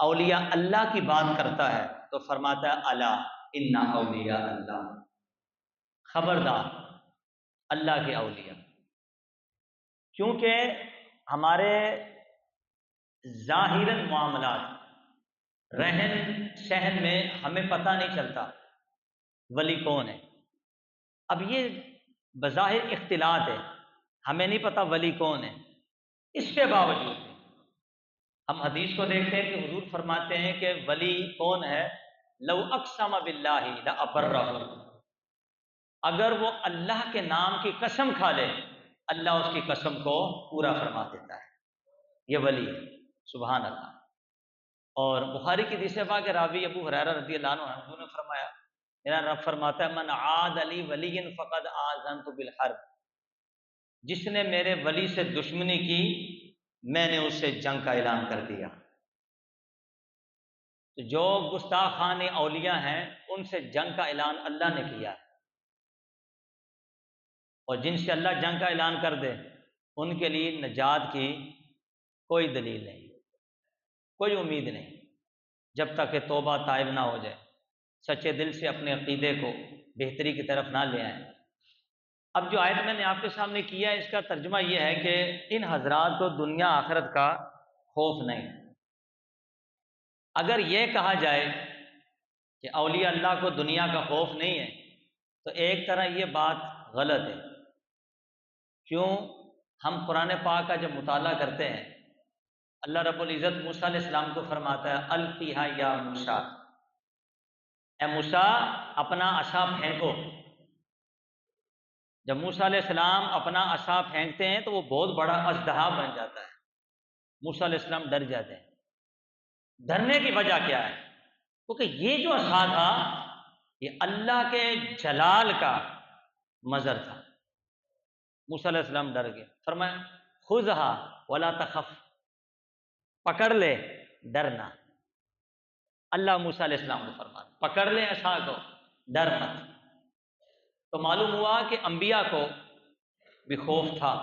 اولیاء اللہ کی بات کرتا ہے تو فرماتا ہے الا ان اولیاء اللہ، خبردار اللہ کے اولیاء. کیونکہ ہمارے ظاہراً معاملات، رہن سہن میں ہمیں پتہ نہیں چلتا ولی کون ہے. اب یہ بظاہر اختلاط ہے، ہمیں نہیں پتہ ولی کون ہے. اس کے باوجود ہم حدیث کو دیکھتے ہیں کہ حضور فرماتے ہیں کہ ولی کون ہے؟ لو اقسم باللہ لابرہ، اگر وہ اللہ کے نام کی قسم کھا لے اللہ اس کی قسم کو پورا فرما دیتا ہے. یہ ولی ہے. سبحان اللہ. اور بخاری کی حدیث پاک کے راوی ابو ہریرہ رضی اللہ عنہ نے فرمایا، میرا رب فرماتا ہے من عاد علی ولی فقد آذنت بالحرب، جس نے میرے ولی سے دشمنی کی میں نے اس سے جنگ کا اعلان کر دیا. تو جو گستاخان اولیاء ہیں ان سے جنگ کا اعلان اللہ نے کیا ہے، اور جن سے اللہ جنگ کا اعلان کر دے ان کے لیے نجات کی کوئی دلیل نہیں، کوئی امید نہیں، جب تک کہ توبہ تائب نہ ہو جائے، سچے دل سے اپنے عقیدے کو بہتری کی طرف نہ لے آئیں. اب جو آیت میں نے آپ کے سامنے کیا ہے اس کا ترجمہ یہ ہے کہ ان حضرات کو دنیا آخرت کا خوف نہیں. اگر یہ کہا جائے کہ اولیاء اللہ کو دنیا کا خوف نہیں ہے تو ایک طرح یہ بات غلط ہے. کیوں؟ ہم قرآن پاک کا جب مطالعہ کرتے ہیں اللہ رب العزت موسیٰ علیہ السلام کو فرماتا ہے القیھا یا موسیٰ، اے موسیٰ اپنا عصا پھینکو. جب موسیٰ علیہ السلام اپنا عصا پھینکتے ہیں تو وہ بہت بڑا اژدہا بن جاتا ہے. موسیٰ علیہ السلام ڈر جاتے ہیں. ڈرنے کی وجہ کیا ہے؟ کیونکہ یہ جو عصا تھا یہ اللہ کے جلال کا مظہر تھا. موسیٰ علیہ السلام ڈر گئے. فرمایا خذھا ولا تخف، پکڑ لے ڈرنا. اللہ موسیٰ علیہ السلام کو فرمایا پکڑ لے عصا کو، ڈر مت. تو معلوم ہوا کہ انبیاء کو بھی خوف تھا،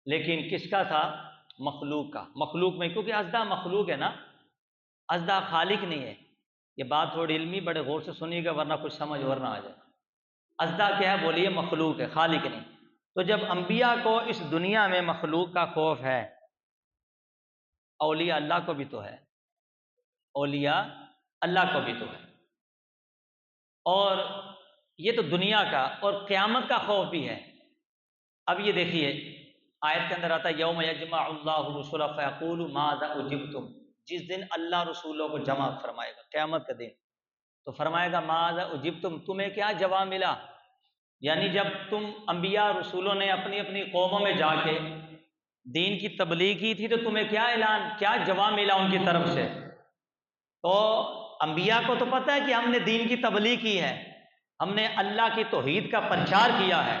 لیکن کس کا تھا؟ مخلوق کا. مخلوق میں، کیونکہ اژدہا مخلوق ہے نا، اژدہا خالق نہیں ہے. یہ بات تھوڑی علمی بڑے غور سے سنیے گا ورنہ کچھ سمجھ ورنہ آ جائے. اژدہا کیا ہے بولیے؟ مخلوق ہے، خالق نہیں. تو جب انبیاء کو اس دنیا میں مخلوق کا خوف ہے، اولیاء اللہ کو بھی تو ہے، اولیاء اللہ کو بھی تو ہے. اور یہ تو دنیا کا، اور قیامت کا خوف بھی ہے. اب یہ دیکھیے آیت کے اندر آتا ہے یوم یجمع اللہ الرسل فیقول ماذا اجبتم، جس دن اللہ رسولوں کو جمع فرمائے گا قیامت کے دن، تو فرمائے گا ماذا اجبتم، تمہیں کیا جواب ملا. یعنی جب تم انبیاء رسولوں نے اپنی اپنی قوموں میں جا کے دین کی تبلیغ کی تھی تو تمہیں کیا اعلان، کیا جواب ملا ان کی طرف سے. تو انبیاء کو تو پتہ ہے کہ ہم نے دین کی تبلیغ کی ہے، ہم نے اللہ کی توحید کا پرچار کیا ہے،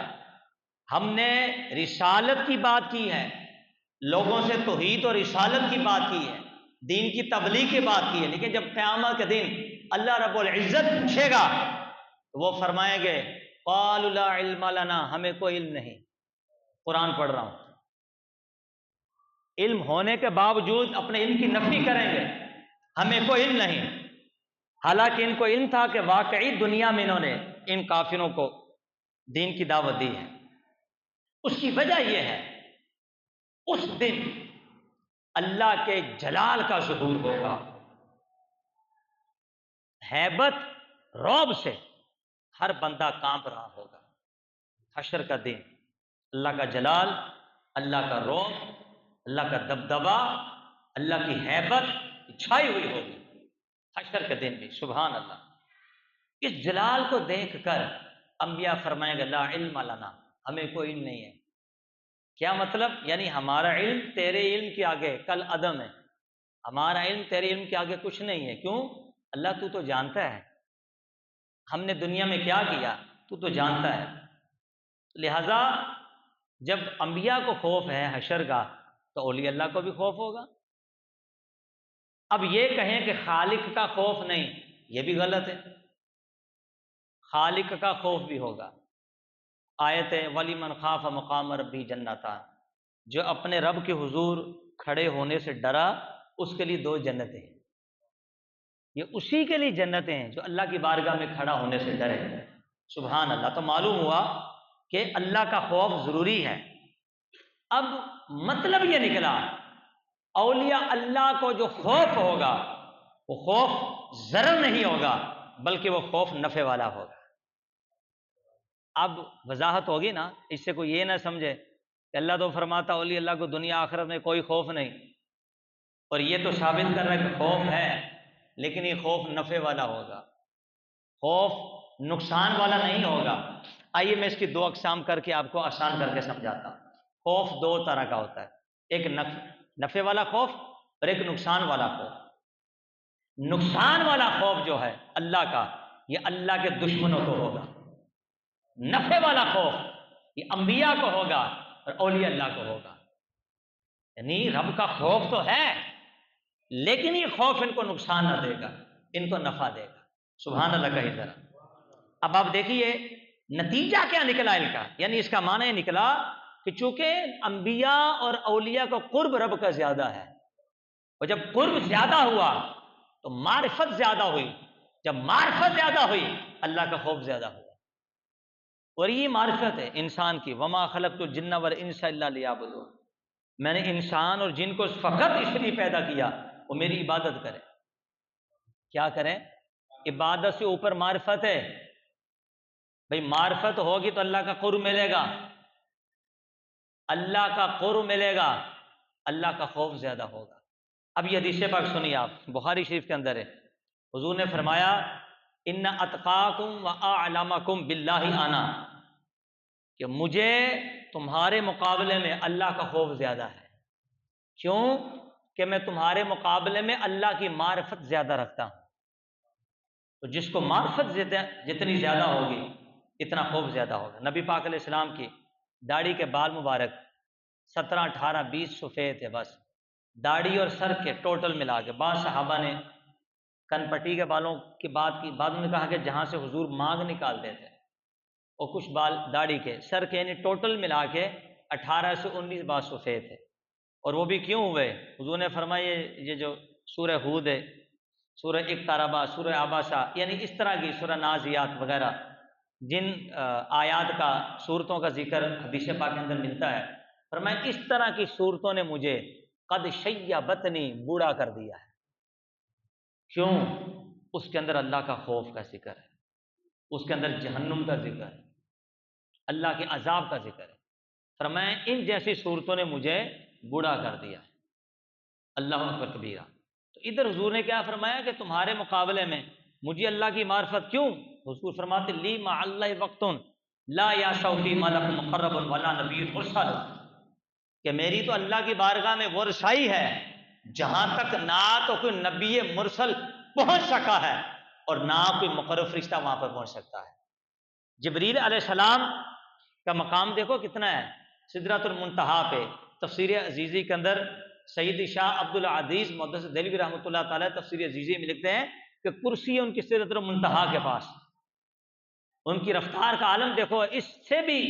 ہم نے رسالت کی بات کی ہے، لوگوں سے توحید اور رسالت کی بات کی ہے، دین کی تبلیغ کی بات کی ہے. لیکن جب قیامت کے دن اللہ رب العزت پوچھے گا تو وہ فرمائیں گے قالوا لا علم لنا، ہمیں کوئی علم نہیں. قرآن پڑھ رہا ہوں، علم ہونے کے باوجود اپنے علم کی نفی کریں گے، ہمیں کوئی علم نہیں. حالانکہ ان کو علم تھا کہ واقعی دنیا میں انہوں نے ان کافروں کو دین کی دعوت دی ہے. اس کی وجہ یہ ہے اس دن اللہ کے جلال کا ظہور ہوگا، ہیبت رعب سے ہر بندہ کانپ رہا ہوگا. حشر کا دن اللہ کا جلال، اللہ کا رعب، اللہ کا دبدبا، اللہ کی ہیبت چھائی ہوئی ہوگی حشر کے دن بھی. سبحان اللہ. اس جلال کو دیکھ کر انبیاء فرمائیں گے لا علم لنا، ہمیں کوئی علم نہیں ہے. کیا مطلب؟ یعنی ہمارا علم تیرے علم کے آگے کل عدم ہے، ہمارا علم تیرے علم کے آگے کچھ نہیں ہے. کیوں؟ اللہ تو جانتا ہے ہم نے دنیا میں کیا کیا، تو جانتا ہے. لہذا جب انبیاء کو خوف ہے حشر کا تو اولیاء اللہ کو بھی خوف ہوگا. اب یہ کہیں کہ خالق کا خوف نہیں، یہ بھی غلط ہے. خالق کا خوف بھی ہوگا. آیت وَلِمَنْ خَافَ مَقَامَ رَبِّهِ جَنَّتَانِ، جو اپنے رب کے حضور کھڑے ہونے سے ڈرا اس کے لیے 2 جنتیں ہیں۔ یہ اسی کے لیے جنتیں ہیں جو اللہ کی بارگاہ میں کھڑا ہونے سے ڈرے۔ سبحان اللہ۔ تو معلوم ہوا کہ اللہ کا خوف ضروری ہے۔ اب مطلب یہ نکلا اولیاء اللہ کو جو خوف ہوگا وہ خوف ضرر نہیں ہوگا بلکہ وہ خوف نفع والا ہوگا۔ اب وضاحت ہوگی نا، اس سے کوئی یہ نہ سمجھے کہ اللہ تو فرماتا اولیاء اللہ کو دنیا آخرت میں کوئی خوف نہیں، اور یہ تو ثابت کر رہا ہے کہ خوف ہے لیکن یہ خوف نفع والا ہوگا، خوف نقصان والا نہیں ہوگا۔ آئیے میں اس کی 2 اقسام کر کے آپ کو آسان کر کے سمجھاتا ہوں۔ خوف 2 طرح کا ہوتا ہے، ایک نفع والا خوف اور ایک نقصان والا خوف۔ نقصان والا خوف جو ہے اللہ کا، یہ اللہ کے دشمنوں کو ہوگا۔ نفع والا خوف یہ انبیاء کو ہوگا اور اولیاء اللہ کو ہوگا۔ یعنی رب کا خوف تو ہے لیکن یہ خوف ان کو نقصان نہ دے گا، ان کو نفع دے گا۔ سبحان اللہ کہی ذرا۔ اب آپ دیکھیے نتیجہ کیا نکلا ان کا، یعنی اس کا معنی یہ نکلا کہ چونکہ انبیاء اور اولیاء کو قرب رب کا زیادہ ہے، اور جب قرب زیادہ ہوا تو معرفت زیادہ ہوئی، جب معرفت زیادہ ہوئی اللہ کا خوف زیادہ ہوا، اور یہ معرفت ہے انسان کی۔ وما خلقت الجن والانس الا لیعبدون، میں نے انسان اور جن کو فقط اس لیے پیدا کیا وہ میری عبادت کریں۔ کیا کریں؟ عبادت سے اوپر معرفت ہے بھئی، معرفت ہوگی تو اللہ کا قرب ملے گا، اللہ کا قرب ملے گا، اللہ کا خوف زیادہ ہوگا۔ اب یہ حدیث پاک سنیے آپ، بخاری شریف کے اندر ہے، حضور نے فرمایا ان اتقاکم واعلمکم باللہ انا، کہ مجھے تمہارے مقابلے میں اللہ کا خوف زیادہ ہے۔ کیوں؟ کہ میں تمہارے مقابلے میں اللہ کی معرفت زیادہ رکھتا ہوں، تو جس کو معرفت جتنی زیادہ ہوگی اتنا خوف زیادہ ہوگا۔ نبی پاک علیہ السلام کی داڑھی کے بال مبارک 17 18 20 سفید تھے، بس داڑھی اور سر کے ٹوٹل ملا کے۔ بعض صحابہ نے کن پٹی کے بالوں کی بات کی، بعد میں کہا کہ جہاں سے حضور مانگ نکالتے تھے، اور کچھ بال داڑھی کے، سر کے، یعنی ٹوٹل ملا کے 18 سے 19 بال سفید تھے۔ اور وہ بھی کیوں ہوئے؟ حضور نے فرمایا یہ جو سورہ ہود ہے، سورہ اقتربہ، سورہ عباسہ، یعنی اس طرح کی سورہ نازیات وغیرہ جن آیات کا، صورتوں کا ذکر حدیث پاک کے اندر ملتا ہے، فرمایا اس طرح کی صورتوں نے مجھے قد شیبتنی، بوڑھا کر دیا ہے۔ کیوں؟ اس کے اندر اللہ کا خوف کا ذکر ہے، اس کے اندر جہنم کا ذکر ہے، اللہ کے عذاب کا ذکر ہے۔ فرمایا ان جیسی صورتوں نے مجھے بوڑھا کر دیا ہے۔ اللہ اکبر کبیرہ۔ تو ادھر حضور نے کیا فرمایا کہ تمہارے مقابلے میں مجھے اللہ کی معرفت کیوں؟ حضور فرماتے لی مع اللہ وقت لا یشاء فی ملک مقرب ولا نبی مرسل، کہ میری تو اللہ کی بارگاہ میں وہ رسائی ہے جہاں تک نہ تو کوئی نبی مرسل پہنچ سکا ہے اور نہ کوئی مقرب فرشتہ وہاں پر پہنچ سکتا ہے۔ جبریل علیہ السلام کا مقام دیکھو کتنا ہے، سدرۃ المنتہا پہ۔ تفسیر عزیزی کے اندر سید شاہ عبد العزیز محدث دہلوی رحمۃ اللہ تعالیٰ تفسیر عزیزی میں لکھتے ہیں کہ کرسی ہے ان کی سدرۃ المنتہا کے پاس، ان کی رفتار کا عالم دیکھو۔ اس سے بھی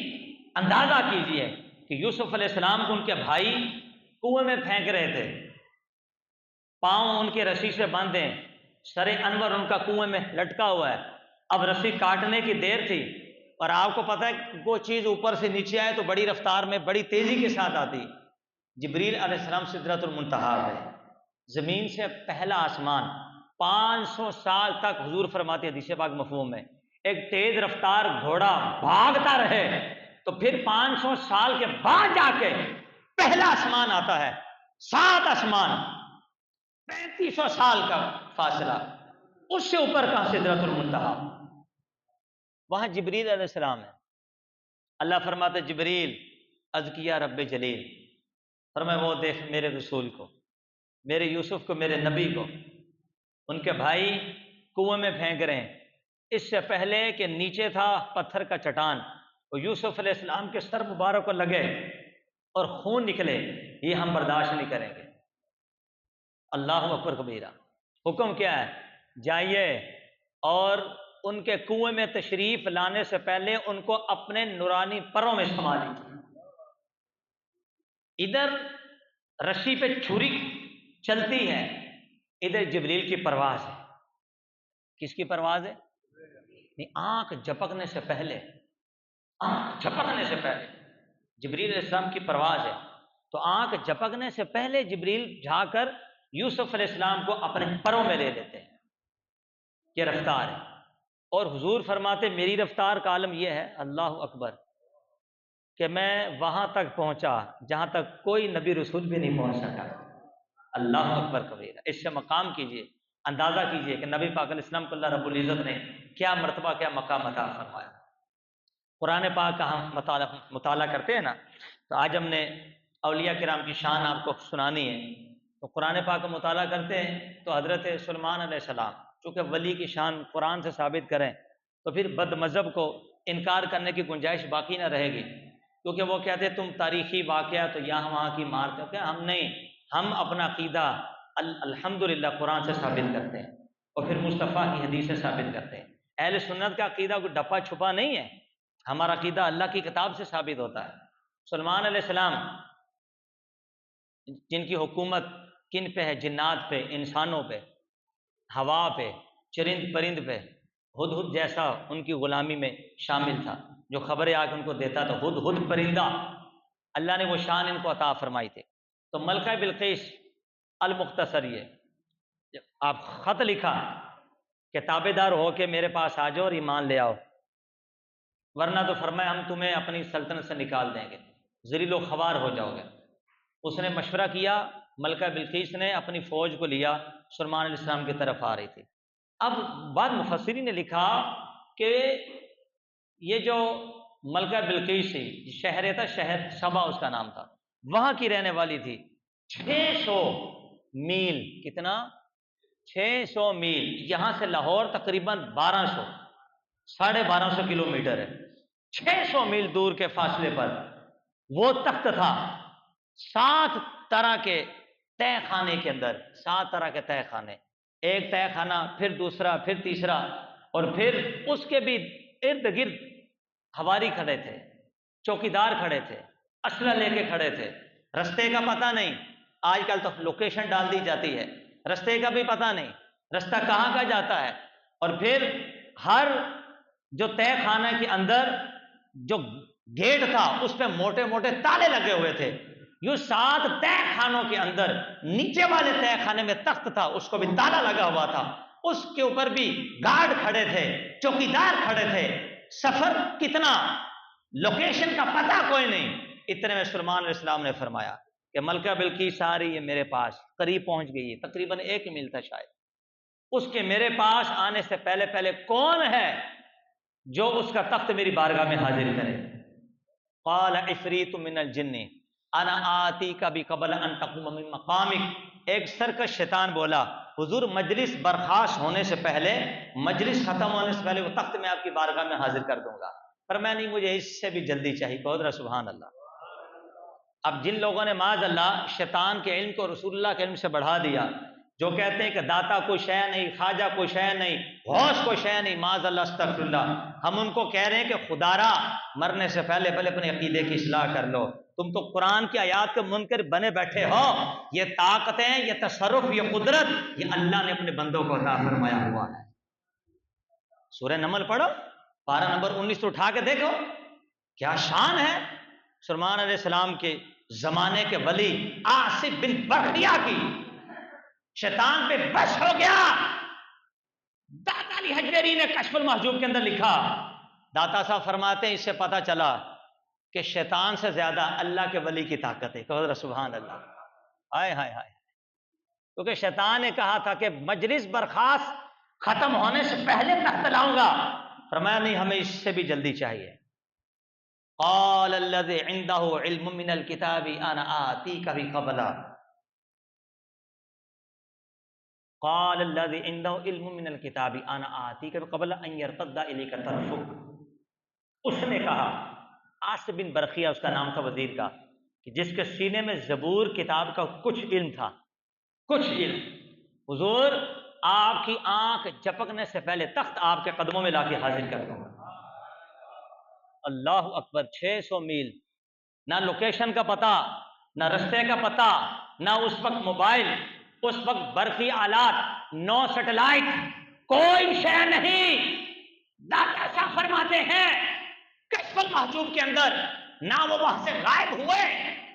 اندازہ کیجئے کہ یوسف علیہ السلام کو ان کے بھائی کنویں میں پھینک رہے تھے، پاؤں ان کے رسی سے بند ہیں، سر انور ان کا کنویں میں لٹکا ہوا ہے، اب رسی کاٹنے کی دیر تھی، اور آپ کو پتہ ہے وہ چیز اوپر سے نیچے آئے تو بڑی رفتار میں بڑی تیزی کے ساتھ آتی۔ جبریل علیہ السلام سدرۃ المنتہا ہے، زمین سے پہلا آسمان، 500 سال تک حضور فرماتے ہیں حدیث پاک مفہوم میں، ایک تیز رفتار گھوڑا بھاگتا رہے تو پھر 500 سال کے بعد جا کے پہلا آسمان آتا ہے، 7 آسمان، 3500 سال کا فاصلہ، اس سے اوپر کا سدرۃ المنتہا، وہاں جبریل علیہ السلام ہے۔ اللہ فرماتے جبریل اذکیہ رب جلیل، فرمایا وہ دیکھ میرے رسول کو، میرے یوسف کو، میرے نبی کو، ان کے بھائی کنویں میں پھینک رہے ہیں، اس سے پہلے کہ نیچے تھا پتھر کا چٹان، وہ یوسف علیہ السلام کے سر مبارک کو لگے اور خون نکلے، یہ ہم برداشت نہیں کریں گے۔ اللہ اکبر کبیرہ۔ حکم کیا ہے؟ جائیے اور ان کے کنویں میں تشریف لانے سے پہلے ان کو اپنے نورانی پروں میں سما لیجیے۔ ادھر رسی پہ چھری چلتی ہے، ادھر جبریل کی پرواز ہے۔ کس کی پرواز ہے؟ آنکھ جھپکنے سے پہلے، آنکھ جھپکنے سے پہلے جبریل علیہ السلام کی پرواز ہے۔ تو آنکھ جھپکنے سے پہلے جبریل جا کر یوسف علیہ السلام کو اپنے پروں میں لے لیتے ہیں۔ یہ رفتار ہے۔ اور حضور فرماتے میری رفتار کا عالم یہ ہے، اللہ اکبر، کہ میں وہاں تک پہنچا جہاں تک کوئی نبی رسول بھی نہیں پہنچ سکا۔ اللہ اکبر کبیرہ۔ اس سے مقام کیجئے، اندازہ کیجئے کہ نبی پاک علیہ السلام کو اللہ رب العزت نے کیا مرتبہ، کیا مقام عطا فرمایا۔ قرآن پاک کا ہم مطالعہ کرتے ہیں نا، تو آج ہم نے اولیاء کرام کی شان آپ کو سنانی ہے۔ تو قرآن پاک کا مطالعہ کرتے ہیں تو حضرت سلیمان علیہ السلام چونکہ ولی کی شان قرآن سے ثابت کریں تو پھر بد مذہب کو انکار کرنے کی گنجائش باقی نہ رہے گی، کیونکہ وہ کہتے ہیں تم تاریخی واقعہ تو یہاں وہاں کی مارتے ہو، کہ ہم نہیں، ہم اپنا عقیدہ الحمدللہ قرآن سے ثابت کرتے ہیں اور پھر مصطفیٰ کی حدیث سے ثابت کرتے ہیں۔ اہل سنت کا عقیدہ کوئی ڈپا چھپا نہیں ہے، ہمارا عقیدہ اللہ کی کتاب سے ثابت ہوتا ہے۔ سلیمان علیہ السلام جن کی حکومت کن پہ ہے؟ جنات پہ، انسانوں پہ، ہوا پہ، چرند پرند پہ۔ ہدہد جیسا ان کی غلامی میں شامل تھا، جو خبریں آ کے ان کو دیتا تھا، ہدہد پرندہ، اللہ نے وہ شان ان کو عطا فرمائی تھی۔ تو ملکہ بلقیس المختصر، یہ آپ خط لکھا کہ تابع دار ہو کے میرے پاس آ جاؤ اور ایمان لے آؤ، ورنہ تو فرمایا ہم تمہیں اپنی سلطنت سے نکال دیں گے، ذلیل و خوار ہو جاؤ گے۔ اس نے مشورہ کیا، ملکہ بلقیس نے اپنی فوج کو لیا، سلیمان علیہ السلام کی طرف آ رہی تھی۔ اب بعد مفسرین نے لکھا کہ یہ جو ملکہ بلقیس تھی، شہر تھا، شہر سبا اس کا نام تھا، وہاں کی رہنے والی تھی۔ 600 میل، کتنا؟ 600 میل، یہاں سے لاہور تقریباً 1200 کلومیٹر ہے۔ 600 میل دور کے فاصلے پر وہ تخت تھا، 7 طرح کے تہ خانے کے اندر، 7 طرح کے تہ خانے، ایک تہ خانہ، پھر دوسرا، پھر تیسرا، اور پھر اس کے بھی ارد گرد حواری کھڑے تھے، چوکیدار کھڑے تھے، اسلحہ لے کے کھڑے تھے۔ رستے کا پتہ نہیں، آج کل تو لوکیشن ڈال دی جاتی ہے، رستے کا بھی پتہ نہیں، رستہ کہاں کا جاتا ہے۔ اور پھر ہر جو تہ خانہ کے اندر جو گیٹ تھا اس پہ موٹے موٹے تالے لگے ہوئے تھے۔ یوں 7 تہ خانوں کے اندر نیچے والے تہ خانے میں تخت تھا، اس کو بھی تالا لگا ہوا تھا، اس کے اوپر بھی گارڈ کھڑے تھے، چوکیدار کھڑے تھے۔ سفر کتنا، لوکیشن کا پتہ کوئی نہیں۔ اتنے میں سلیمان علیہ السلام نے فرمایا کہ ملکہ بلقیس آ رہی ہے میرے پاس، قریب پہنچ گئی ہے، تقریباً 1 میل تھا شاید۔ اس کے میرے پاس آنے سے پہلے پہلے کون ہے جو اس کا تخت میری بارگاہ میں حاضر کرے؟ قال عفریت من الجن انا آتیک بقبل ان تقوم من مقامک۔ ایک سرکش شیطان بولا، حضور مجلس برخاست ہونے سے پہلے، مجلس ختم ہونے سے پہلے وہ تخت میں آپ کی بارگاہ میں حاضر کر دوں گا۔ پر میں نہیں، مجھے اس سے بھی جلدی چاہیے۔ کہو ذرا سبحان اللہ۔ اب جن لوگوں نے معاذ اللہ شیطان کے علم کو رسول اللہ کے علم سے بڑھا دیا، جو کہتے ہیں کہ داتا کوئی شے نہیں، خواجہ کوئی شے نہیں، غوث کوئی شے نہیں، معاذ اللہ استغفر اللہ، ہم ان کو کہہ رہے ہیں کہ خدارا مرنے سے پہلے پہلے اپنے عقیدے کی اصلاح کر لو۔ تم تو قرآن کی آیات کے منکر بنے بیٹھے ہو۔ یہ طاقتیں، یہ تصرف، یہ قدرت، یہ اللہ نے اپنے بندوں کو عطا فرمایا ہوا ہے۔ سورہ نمل پڑھو، پارہ نمبر 19 اٹھا کے دیکھو، کیا شان ہے سلیمان علیہ السلام کے زمانے کے ولی آصف بن برخیا کی۔ شیطان پہ بس ہو گیا۔ داتا علی حجویری نے کشف المحجوب کے اندر لکھا، داتا صاحب فرماتے ہیں اس سے پتہ چلا کہ شیطان سے زیادہ اللہ کے ولی کی طاقت ہے۔ کہو ذرا سبحان اللہ۔ ہائے ہائے ہائے، کیونکہ شیطان نے کہا تھا کہ مجلس برخاست ختم ہونے سے پہلے تخت لاؤں گا، فرمایا نہیں، ہمیں اس سے بھی جلدی چاہیے۔ قال الذي عنده علم من الكتاب انا آتيك بقبل، قال الذي عنده علم من الكتاب انا آتيك بقبل ان يرتد اليك طرفك۔ اس نے کہا، آصف بن برخیہ اس کا نام تھا وزیر کا، کہ جس کے سینے میں زبور کتاب کا کچھ علم تھا، کچھ علم، حضور آپ کی آنکھ جھپکنے سے پہلے تخت آپ کے قدموں میں لا کے حاضر کر دوں گا۔ اللہ اکبر۔ 600 میل، نہ لوکیشن کا پتہ، نہ رستے کا پتہ، نہ اس وقت موبائل، اس وقت برقی آلات، نو سیٹلائٹ، کوئی شے نہیں. داتا صاحب فرماتے ہیں کشف المحجوب کے اندر نہ وہ وہاں سے غائب ہوئے،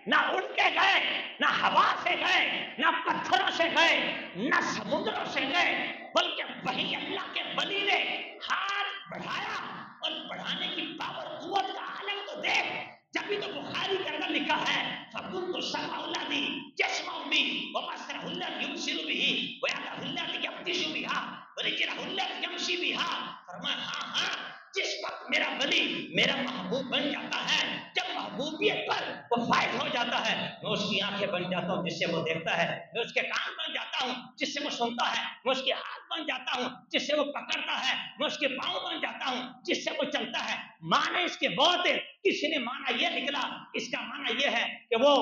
نہ اڑ کے گئے، نہ ہوا سے گئے، نہ پتھروں سے گئے، نہ سمندروں سے گئے، بلکہ وہی اللہ کے ولی نے ہاتھ بڑھایا اور بڑھانے کی پاور قوت کا عالم تو دیکھ. جبھی تو بخاری کے اندر لکھا ہے فَكُنْتُ سَمْعَ الَّذِي يَسْمَعُ بِهِ وَبَصَرَهُ الَّذِي يُبْصِرُ بِهِ وَيَدَهُ الَّتِي يَبْطِشُ بِهَا وَرِجْلَهُ الَّتِي يَمْشِي بِهَا. فرمایا ہاں جس وقت میرا ولی میرا محبوب بن جاتا ہے، جب محبوبیت پر وہ فائز ہو جاتا ہے، میں اس کی آنکھیں بن جاتا ہوں جس سے وہ دیکھتا ہے، میں اس کے کان بن جاتا ہوں جس سے وہ سنتا ہے، میں اس کے ہاتھ بن جاتا ہوں جس سے وہ پکڑتا ہے، میں اس کے پاؤں بن جاتا ہوں جس سے وہ چلتا ہے. معنی اس کے بہت ہے. کسی نے معنی یہ نکلا، اس کا معنی یہ ہے کہ وہ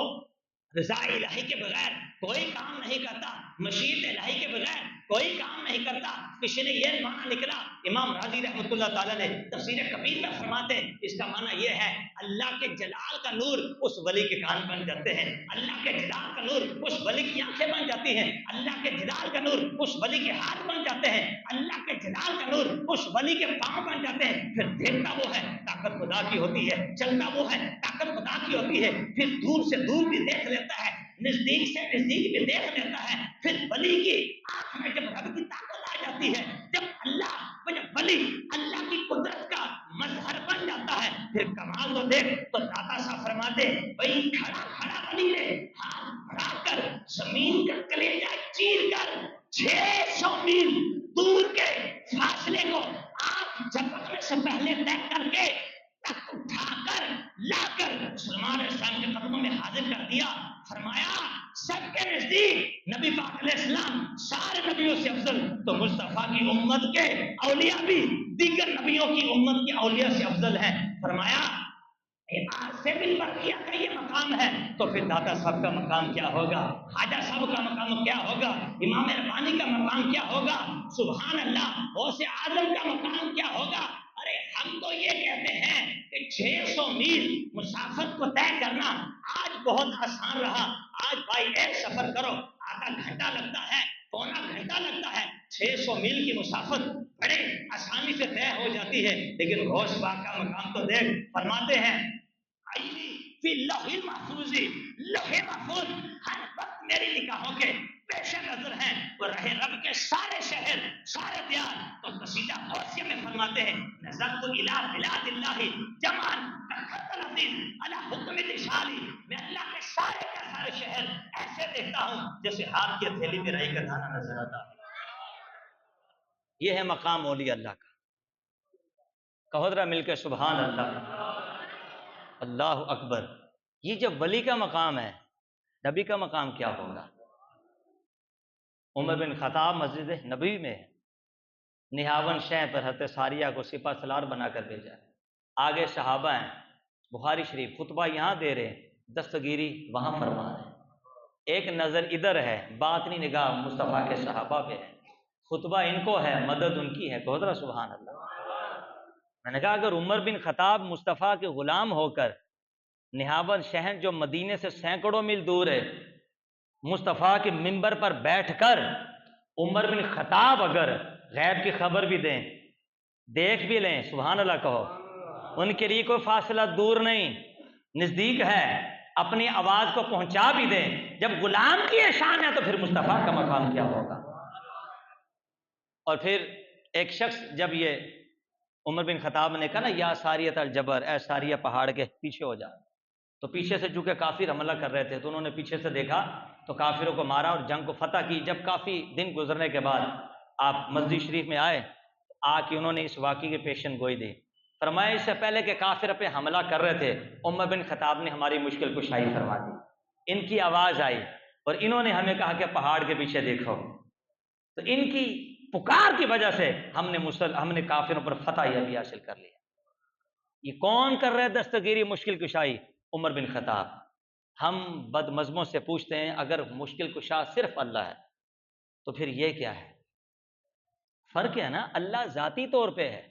رضا الہی کے بغیر کوئی کام نہیں کرتا، مشیت الہی کے بغیر کوئی کام نہیں کرتا. کسی نے یہ معنی نکلا، امام راضی رحمۃ اللہ تعالیٰ نے تفسیر کبیر میں فرماتے اس کا معنی یہ ہے اللہ کے جلال کا نور اس ولی کے کان بن جاتے ہیں، اللہ کے جلال کا نور اس ولی کی آنکھیں بن جاتی ہیں، اللہ کے جلال کا نور اس ولی کے ہاتھ بن جاتے ہیں، اللہ کے جلال کا نور اس ولی کے پاؤں بن جاتے ہیں. پھر دیکھتا وہ ہے طاقت خدا کی ہوتی ہے، چلتا وہ ہے طاقت خدا کی ہوتی ہے، پھر دور سے دور بھی دیکھ لیتا ہے، نزدیک سے نزدیک بھی دیکھ لیتا ہے. پھر ولی کی آنکھ میں جب رب کی طاقت آ جاتی ہے، جب اللہ جب ولی اللہ کی قدرت کا مظہر بن جاتا ہے، پھر کمال تو دیکھ. تو داتا صاحب فرماتے وہی کھڑا کھڑا ولی نے ہاتھ بڑھا کر زمین کا کلیجہ چیر کر 600 میل دور کے فاصلے کو آنکھ جھپکنے سے پہلے طے کر کے تک اٹھا کر لا کر سلمان اسلام کے قدموں میں حاضر کر دیا. فرمایا سب کے نزدیک نبی پاک علیہ السلام سارے نبیوں سے افضل، تو مصطفیٰ کی امت کے اولیاء بھی دیگر نبیوں کی امت کے اولیاء سے افضل ہیں. فرمایا سے بل برقیہ کا یہ مقام ہے تو پھر داتا صاحب کا مقام کیا ہوگا، خواجہ صاحب کا مقام کیا ہوگا، امام ربانی کا مقام کیا ہوگا، سبحان اللہ غوث اعظم کا مقام کیا ہوگا. ارے ہم تو یہ کہتے ہیں کہ 600 میل مسافت کو طے کرنا آج بہت آسان رہا. آج بائی ایئر سفر کرو آدھا گھنٹہ لگتا ہے، پونا گھنٹہ لگتا ہے. 600 میل کی مسافت بڑے آسانی سے طے ہو جاتی ہے. لیکن غوث پاک کا مقام تو دیکھ. فرماتے ہیں فی لوح المحفوظ، لوح محفوظ ہر وقت میری نگاہوں کے پیش نظر ہیں. وہ رہے رب کے سارے شہر سارے دیار. تو قصیدہ غوثیہ میں فرماتے ہیں نظرت الی بلاد اللہ جمعاً کخط العزیز علی حکم تشالی. میں اللہ کے سارے شہر ایسے دیکھتا ہوں جیسے ہاتھ کی ہتھیلی میں رائی کا دانہ نظر آتا ہے. یہ ہے مقام اولیاء اللہ کا. کہو ذرا مل کے سبحان اللہ، اللہ اکبر. یہ جب ولی کا مقام ہے، نبی کا مقام کیا ہوگا. عمر بن خطاب مسجد نبی میں نہاون شہ پر حضرت ساریہ کو سپہ سالار بنا کر بھیجا. آگے صحابہ ہیں، بخاری شریف خطبہ یہاں دے رہے ہیں، دستگیری وہاں فرما رہے ہیں. ایک نظر ادھر ہے، باطنی نگاہ مصطفیٰ کے صحابہ پہ ہے. خطبہ ان کو ہے، مدد ان کی ہے. کہو ذرا سبحان اللہ. میں نے کہا اگر عمر بن خطاب مصطفیٰ کے غلام ہو کر نہاون شہر جو مدینے سے سینکڑوں میل دور ہے، مصطفیٰ کے منبر پر بیٹھ کر عمر بن خطاب اگر غیب کی خبر بھی دیں، دیکھ بھی لیں، سبحان اللہ کہو. ان کے لیے کوئی فاصلہ دور نہیں، نزدیک ہے. اپنی آواز کو پہنچا بھی دیں. جب غلام کی شان ہے تو پھر مصطفیٰ کا مقام کیا ہوگا. اور پھر ایک شخص جب یہ عمر بن خطاب نے کہا نا یا ساریت الجبر، اے ساریہ پہاڑ کے پیچھے ہو جا، تو پیچھے سے چونکہ کافر حملہ کر رہے تھے تو انہوں نے پیچھے سے دیکھا تو کافروں کو مارا اور جنگ کو فتح کی. جب کافی دن گزرنے کے بعد آپ مسجد شریف میں آئے، آ کے انہوں نے اس واقعے کی پیشن گوئی دی. فرمایا اس سے پہلے کہ کافر پہ حملہ کر رہے تھے، عمر بن خطاب نے ہماری مشکل کشائی فرما دی. ان کی آواز آئی اور انہوں نے ہمیں کہا کہ پہاڑ کے پیچھے دیکھو. تو ان کی پکار کی وجہ سے ہم نے کافروں پر فتح بھی حاصل کر لیا. یہ کون کر رہے دستگیری مشکل کشائی؟ عمر بن خطاب. ہم بد مذہبوں سے پوچھتے ہیں اگر مشکل کشا صرف اللہ ہے تو پھر یہ کیا ہے؟ فرق ہے نا، اللہ ذاتی طور پہ ہے،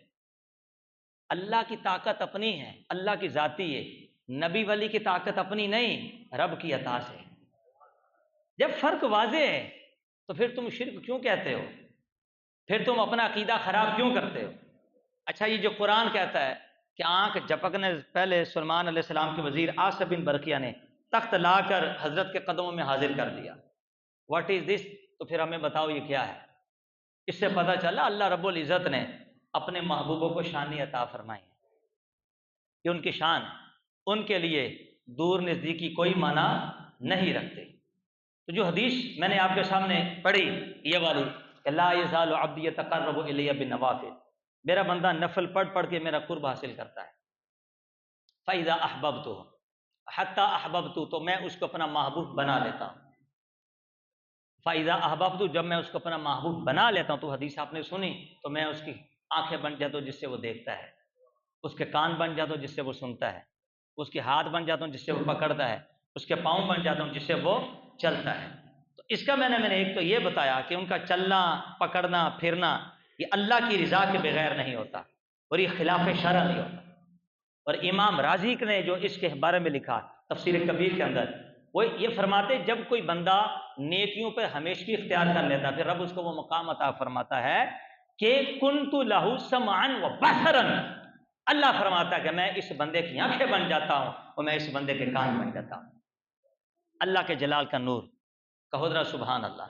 اللہ کی طاقت اپنی ہے، اللہ کی ذاتی ہے. نبی ولی کی طاقت اپنی نہیں، رب کی عطا سے. جب فرق واضح ہے تو پھر تم شرک کیوں کہتے ہو؟ پھر تم اپنا عقیدہ خراب کیوں کرتے ہو؟ اچھا، یہ جو قرآن کہتا ہے کہ آنکھ جھپکنے پہلے سلیمان علیہ السلام کے وزیر آصف بن برقیہ نے تخت لا کر حضرت کے قدموں میں حاضر کر دیا، واٹ از دس؟ تو پھر ہمیں بتاؤ یہ کیا ہے؟ اس سے پتہ چلا اللہ رب العزت نے اپنے محبوبوں کو شانی عطا فرمائی ہے کہ ان کی شان ان کے لیے دور نزدیکی کوئی معنی نہیں رکھتے۔ تو جو حدیث میں نے آپ کے سامنے پڑھی یہ والی کہ لا یزال عبدی یتقرب الی بالنوافل، میرا بندہ نفل پڑھ کے میرا قرب حاصل کرتا ہے، فاذا احببتہ حتی احببتہ، تو میں اس کو اپنا محبوب بنا لیتا ہوں، فاذا احببتہ، جب میں اس کو اپنا محبوب بنا لیتا ہوں، تو حدیث آپ نے سنی، تو میں اس کی آنکھیں بن جاتا ہوں جس سے وہ دیکھتا ہے، اس کے کان بن جاتا ہوں جس سے وہ سنتا ہے، اس کے ہاتھ بن جاتا ہوں جس سے وہ پکڑتا ہے، اس کے پاؤں بن جاتا ہوں جس سے وہ چلتا ہے۔ تو اس کا میں نے ایک تو یہ بتایا کہ ان کا چلنا پکڑنا پھرنا یہ اللہ کی رضا کے بغیر نہیں ہوتا اور یہ خلاف شرع نہیں ہوتا۔ اور امام رازی نے جو اس کے بارے میں لکھا تفسیر کبیر کے اندر، وہ یہ فرماتے جب کوئی بندہ نیکیوں پہ ہمیشگی اختیار کر لیتا پھر رب اس کو وہ مقام عطا فرماتا ہے کہ کنت لہ سمعا و بصرا، اللہ فرماتا ہے کہ میں اس بندے کی آنکھیں بن جاتا ہوں اور میں اس بندے کے کان بن جاتا ہوں۔ اللہ کے جلال کا نور، کہو ذرا سبحان اللہ۔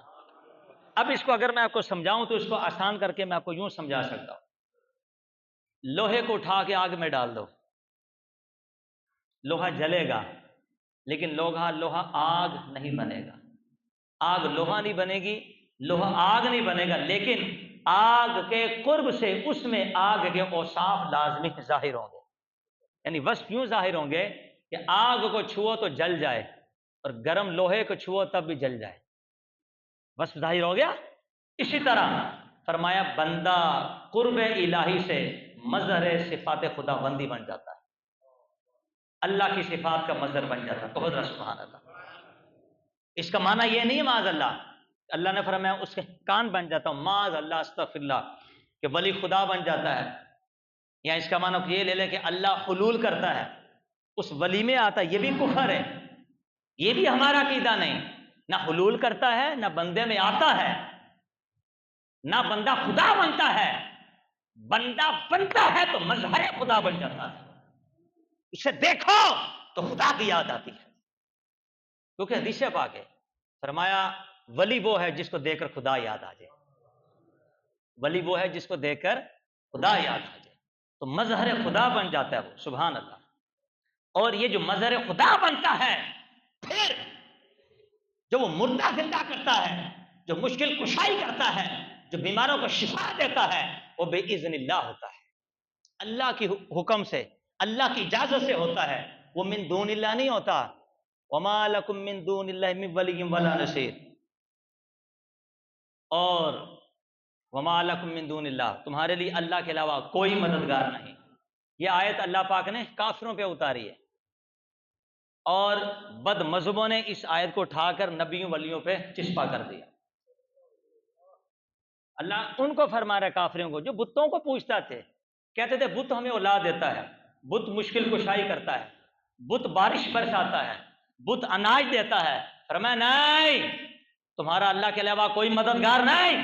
اب اس کو اگر میں آپ کو سمجھاؤں تو اس کو آسان کر کے میں آپ کو یوں سمجھا سکتا ہوں، لوہے کو اٹھا کے آگ میں ڈال دو، لوہا جلے گا لیکن لوہا آگ نہیں بنے گا، آگ لوہا نہیں بنے گی، لوہا آگ نہیں بنے گا، لیکن آگ کے قرب سے اس میں آگ کے اوصاف لازمی ظاہر ہوں گے، یعنی وصف یوں ظاہر ہوں گے کہ آگ کو چھو تو جل جائے اور گرم لوہے کو چھو تب بھی جل جائے، وصف ظاہر ہو گیا۔ اسی طرح فرمایا بندہ قرب الہی سے مظہر صفات خدا بندی بن جاتا ہے، اللہ کی صفات کا مظہر بن جاتا ہے، بہت سبحان اللہ۔ اس کا معنی یہ نہیں معاذ اللہ نے فرمایا اس کے کان بن جاتا ہوں، معاذ اللہ استغفر اللہ، کہ ولی خدا بن جاتا ہے، یا اس کا معنی یہ لے لیں کہ اللہ حلول کرتا ہے، اس ولی میں آتا ہے، یہ بھی کفر ہے، یہ بھی ہمارا عقیدہ نہیں، نہ حلول کرتا ہے نہ بندے میں آتا ہے، نہ بندہ خدا بنتا ہے، بندہ بنتا ہے تو مظہر خدا بن جاتا ہے، اسے دیکھو تو خدا کی یاد آتی ہے، کیونکہ حدیث پاک ہے، فرمایا ولی وہ ہے جس کو دیکھ کر خدا یاد آ جائے، ولی وہ ہے جس کو دیکھ کر خدا یاد آ جائے، تو مظہر خدا بن جاتا ہے وہ، سبحان اللہ۔ اور یہ جو مظہر خدا بنتا ہے پھر جو وہ مردہ زندہ کرتا ہے، جو مشکل کشائی کرتا ہے، جو بیماروں کو شفا دیتا ہے، وہ بے اذن اللہ ہوتا ہے، اللہ کی حکم سے، اللہ کی اجازت سے ہوتا ہے، وہ من دون اللہ نہیں ہوتا، وما لکم من دون اللہ من ولی ولا نصیر، اور وما لکم من دون اللہ، تمہارے لیے اللہ کے علاوہ کوئی مددگار نہیں۔ یہ آیت اللہ پاک نے کافروں پہ اتاری ہے، اور بد مذہبوں نے اس آیت کو اٹھا کر نبیوں ولیوں پہ چسپا کر دیا۔ اللہ ان کو فرما رہا ہے کافروں کو جو بتوں کو پوجتا تھے، کہتے تھے بت ہمیں اولاد دیتا ہے، بت مشکل کشائی کرتا ہے، بت بارش برساتا ہے، بت اناج دیتا ہے، فرمایا نہیں، تمہارا اللہ کے علاوہ کوئی مددگار نہیں،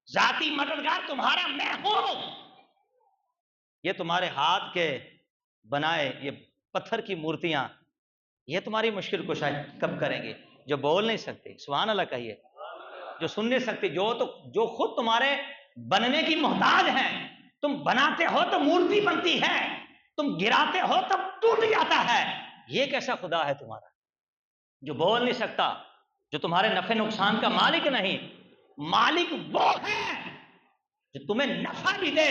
ذاتی مددگار تمہارا میں ہوں، یہ تمہارے ہاتھ کے بنائے یہ پتھر کی مورتیاں یہ تمہاری مشکل کشائی کب کریں گے؟ جو بول نہیں سکتے، سبحان اللہ کہیے، جو سن نہیں سکتے، جو خود تمہارے بننے کی محتاج ہیں، تم بناتے ہو تو مورتی بنتی ہے، تم گراتے ہو تب ٹوٹ جاتا ہے، یہ کیسا خدا ہے تمہارا جو بول نہیں سکتا، جو تمہارے نفع نقصان کا مالک نہیں؟ مالک وہ ہے جو تمہیں نفع بھی دے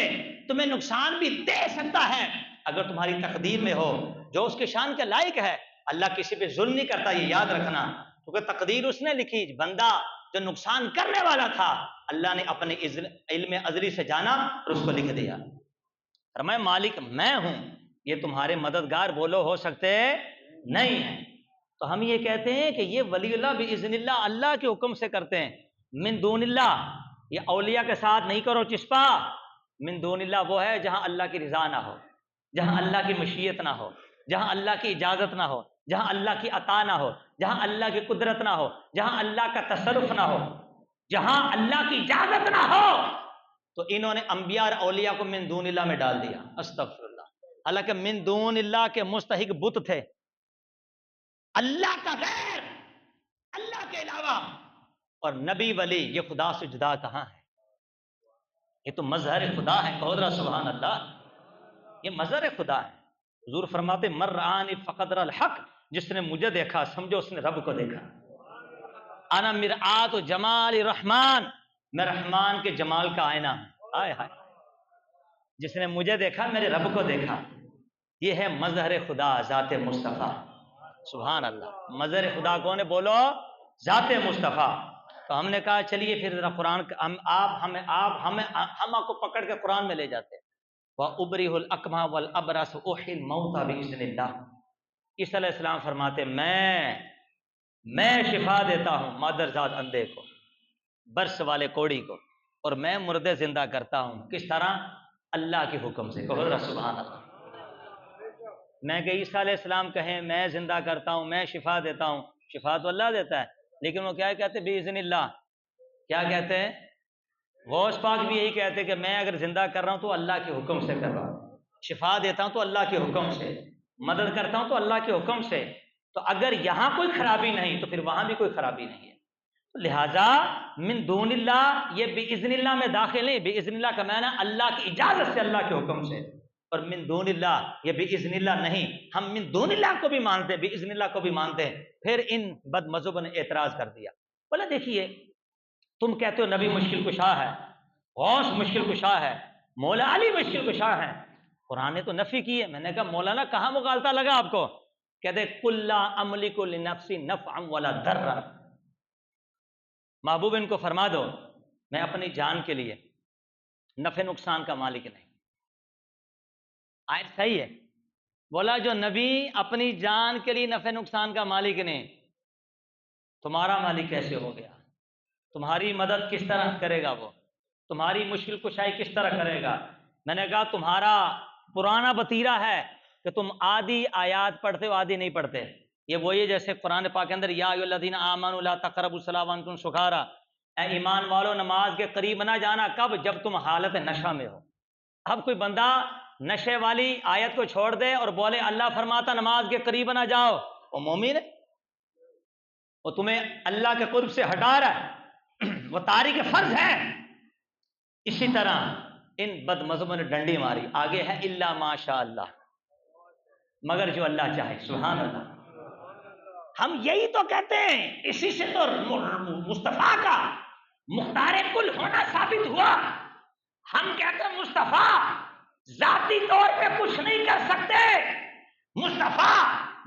تمہیں نقصان بھی دے سکتا ہے اگر تمہاری تقدیر میں ہو، جو اس کے شان کے لائق ہے۔ اللہ کسی پہ ظلم نہیں کرتا، یہ یاد رکھنا، کیونکہ تقدیر اس نے لکھی، بندہ جو نقصان کرنے والا تھا اللہ نے اپنے علم ازلی سے جانا اور اس کو لکھ دیا۔ فرمایا مالک میں ہوں، یہ تمہارے مددگار بولو ہو سکتے نہیں ہیں۔ تو ہم یہ کہتے ہیں کہ یہ ولی اللہ باذن اللہ اللہ کے حکم سے کرتے ہیں، من دون اللہ یہ اولیاء کے ساتھ نہیں کرو چسپا، من دون اللہ وہ ہے جہاں اللہ کی رضا نہ ہو، جہاں اللہ کی مشیت نہ ہو، جہاں اللہ کی اجازت نہ ہو، جہاں اللہ کی عطا نہ ہو، جہاں اللہ کی قدرت نہ ہو، جہاں اللہ کا تصرف نہ ہو، جہاں اللہ کی اجازت نہ ہو تو انہوں نے انبیاء اور اولیاء کو من دون اللہ میں ڈال دیا، استغفر اللہ، حالانکہ من دون اللہ کے مستحق بت تھے، اللہ کا غیر، اللہ کے علاوہ، اور نبی ولی یہ خدا سے جدا کہاں ہے؟ یہ تو مظہر خدا ہے، کہو ذرا سبحان اللہ، یہ مظہر خدا ہے۔ حضور فرماتے مر رآنی فقد رأى الحق، جس نے مجھے دیکھا سمجھو اس نے رب کو دیکھا۔ انا مرآت جمال الرحمن، میں رحمان کے جمال کا آئینہ ہوں، ہائے ہائے، جس نے مجھے دیکھا میرے رب کو دیکھا۔ یہ ہے مظہر خدا، ذات مصطفیٰ، سبحان اللہ۔ مظہر خدا کون ہے بولو؟ ذات مصطفیٰ۔ تو ہم نے کہا چلیے پھر ذرا قرآن ہم آپ کو پکڑ کے قرآن میں لے جاتے ہیں۔ وَأُبْرِئُ الْأَكْمَحَ وَالْأَبْرَصَ وَأُحْيِي الْمَوْتَىٰ بِإِذْنِ اللَّهِ، عیسیٰ علیہ السلام فرماتے میں شفا دیتا ہوں مادرزاد اندھے کو، برس والے کوڑی کو، اور میں مردے زندہ کرتا ہوں، کس طرح؟ اللہ کے حکم سے، کہو ذرا سبحان اللہ۔ میں کہ عیسیٰ علیہ السلام کہیں میں زندہ کرتا ہوں، میں شفا دیتا ہوں، شفا تو اللہ دیتا ہے، لیکن وہ کیا کہتے ہیں؟ بِإِذْنِ اللہ، کیا کہتے ہیں؟ غوث پاک بھی یہی کہتے ہیں کہ میں اگر زندہ کر رہا ہوں تو اللہ کے حکم سے کر رہا ہوں، شفا دیتا ہوں تو اللہ کے حکم سے، مدد کرتا ہوں تو اللہ کے حکم سے۔ تو اگر یہاں کوئی خرابی نہیں تو پھر وہاں بھی کوئی خرابی نہیں ہے۔ تو لہٰذا من دون اللہ یہ بِإِذْنِ اللہ میں داخل نہیں، بِإِذْنِ اللہ کا معنی اللہ کی اجازت سے، اللہ کے حکم سے، اور من دون اللہ یہ بِإِذْنِ اللہ نہیں۔ ہم من دون اللہ کو بھی مانتے ہیں، بِإِذْنِ اللہ کو بھی مانتے ہیں۔ پھر ان بد مذہبوں نے اعتراض کر دیا، بولا دیکھیے تم کہتے ہو نبی مشکل کشا ہے، غوث مشکل کشا ہے، مولا علی مشکل کشا ہے، قرآن نے تو نفی کی ہے۔ میں نے کہا مولانا کہاں مغالطہ لگا آپ کو؟ کہتے کل لا املک لنفسی نفعا ولا ضرا، محبوب ان کو فرما دو میں اپنی جان کے لیے نفع نقصان کا مالک نہیں۔ آیت صحیح ہے، بولا جو نبی اپنی جان کے لیے نفع نقصان کا مالک نہیں، تمہارا مالک کیسے ہو گیا؟ تمہاری مدد کس طرح کرے گا وہ؟ تمہاری مشکل کشائی کس طرح کرے گا؟ میں نے کہا تمہارا پرانا بتیرہ ہے کہ تم آدھی آیات پڑھتے ہو آدھی نہیں پڑھتے۔ یہ وہی ہے جیسے قرآن پاک کے اندر یا ایھا الذین آمنوا لا تقربوا الصلاۃ وانتم سکارا، اے ایمان والو نماز کے قریب نہ جانا، کب؟ جب تم حالت نشہ میں ہو۔ اب کوئی بندہ نشے والی آیت کو چھوڑ دے اور بولے اللہ فرماتا نماز کے قریب نہ جاؤ، وہ مومن ہے؟ وہ تمہیں اللہ کے قرب سے ہٹا رہا ہے، وہ تارک فرض ہے۔ اسی طرح ان بد مذہبوں نے ڈنڈی ماری، آگے ہے الا ماشاء اللہ، مگر جو اللہ چاہے، سبحان اللہ۔ ہم یہی تو کہتے ہیں، اسی سے تو مصطفیٰ کا مختار کل ہونا ثابت ہوا۔ ہم کہتے ہیں مصطفیٰ ذاتی طور پہ کچھ نہیں کر سکتے، مصطفیٰ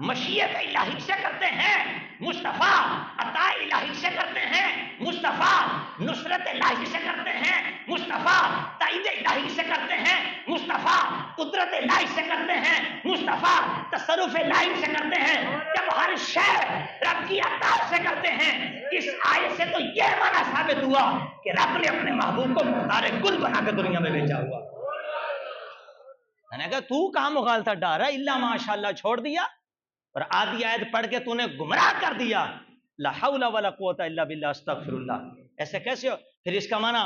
مشیت الہی سے کرتے ہیں، مصطفیٰ عطا الہی سے کرتے ہیں، مصطفیٰ نصرت الہی سے کرتے ہیں، مصطفیٰ تائید الہی سے کرتے ہیں، مصطفیٰ قدرت الہی سے کرتے ہیں، مصطفیٰ تصرف الہی سے کرتے ہیں۔ جب ہر شے رب کی عطا سے کرتے ہیں، اس آیت سے تو یہ معنی ثابت ہوا کہ رب نے اپنے محبوب کو مختار کل بنا کے دنیا میں بھیجا ہوا۔ میں نے کہا تو کہاں مغالطہ ڈال رہا ہے؟ الا ماشاء اللہ چھوڑ دیا اور آدھی آیت پڑھ کے تو نے گمراہ کر دیا۔ لا حول ولا قوت الا باللہ، استغفر اللہ، ایسے کیسے ہو؟ پھر اس کا معنی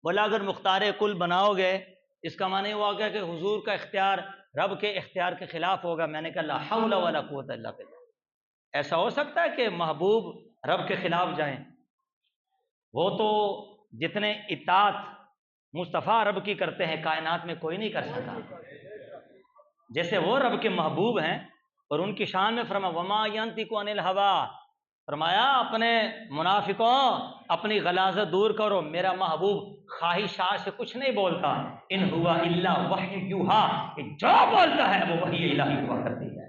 بولا اگر مختار کل بناؤ گے اس کا معنی ہوا گیا کہ حضور کا اختیار رب کے اختیار کے خلاف ہوگا۔ میں نے کہا لا حول ولا قوت الا باللہ، ایسا ہو سکتا ہے کہ محبوب رب کے خلاف جائیں؟ وہ تو جتنے اطاعت مصطفیٰ رب کی کرتے ہیں کائنات میں کوئی نہیں کر سکتا، جیسے وہ رب کے محبوب ہیں۔ اور ان کی شان میں فرمایا وما ینطق عن الہویٰ، فرمایا اپنے منافقوں اپنی غلاظت دور کرو، میرا محبوب خواہشات سے کچھ نہیں بولتا، ان ہوا الا وحی یوحیٰ، جو بولتا ہے وہ وحی الہی ہوا کرتی ہے۔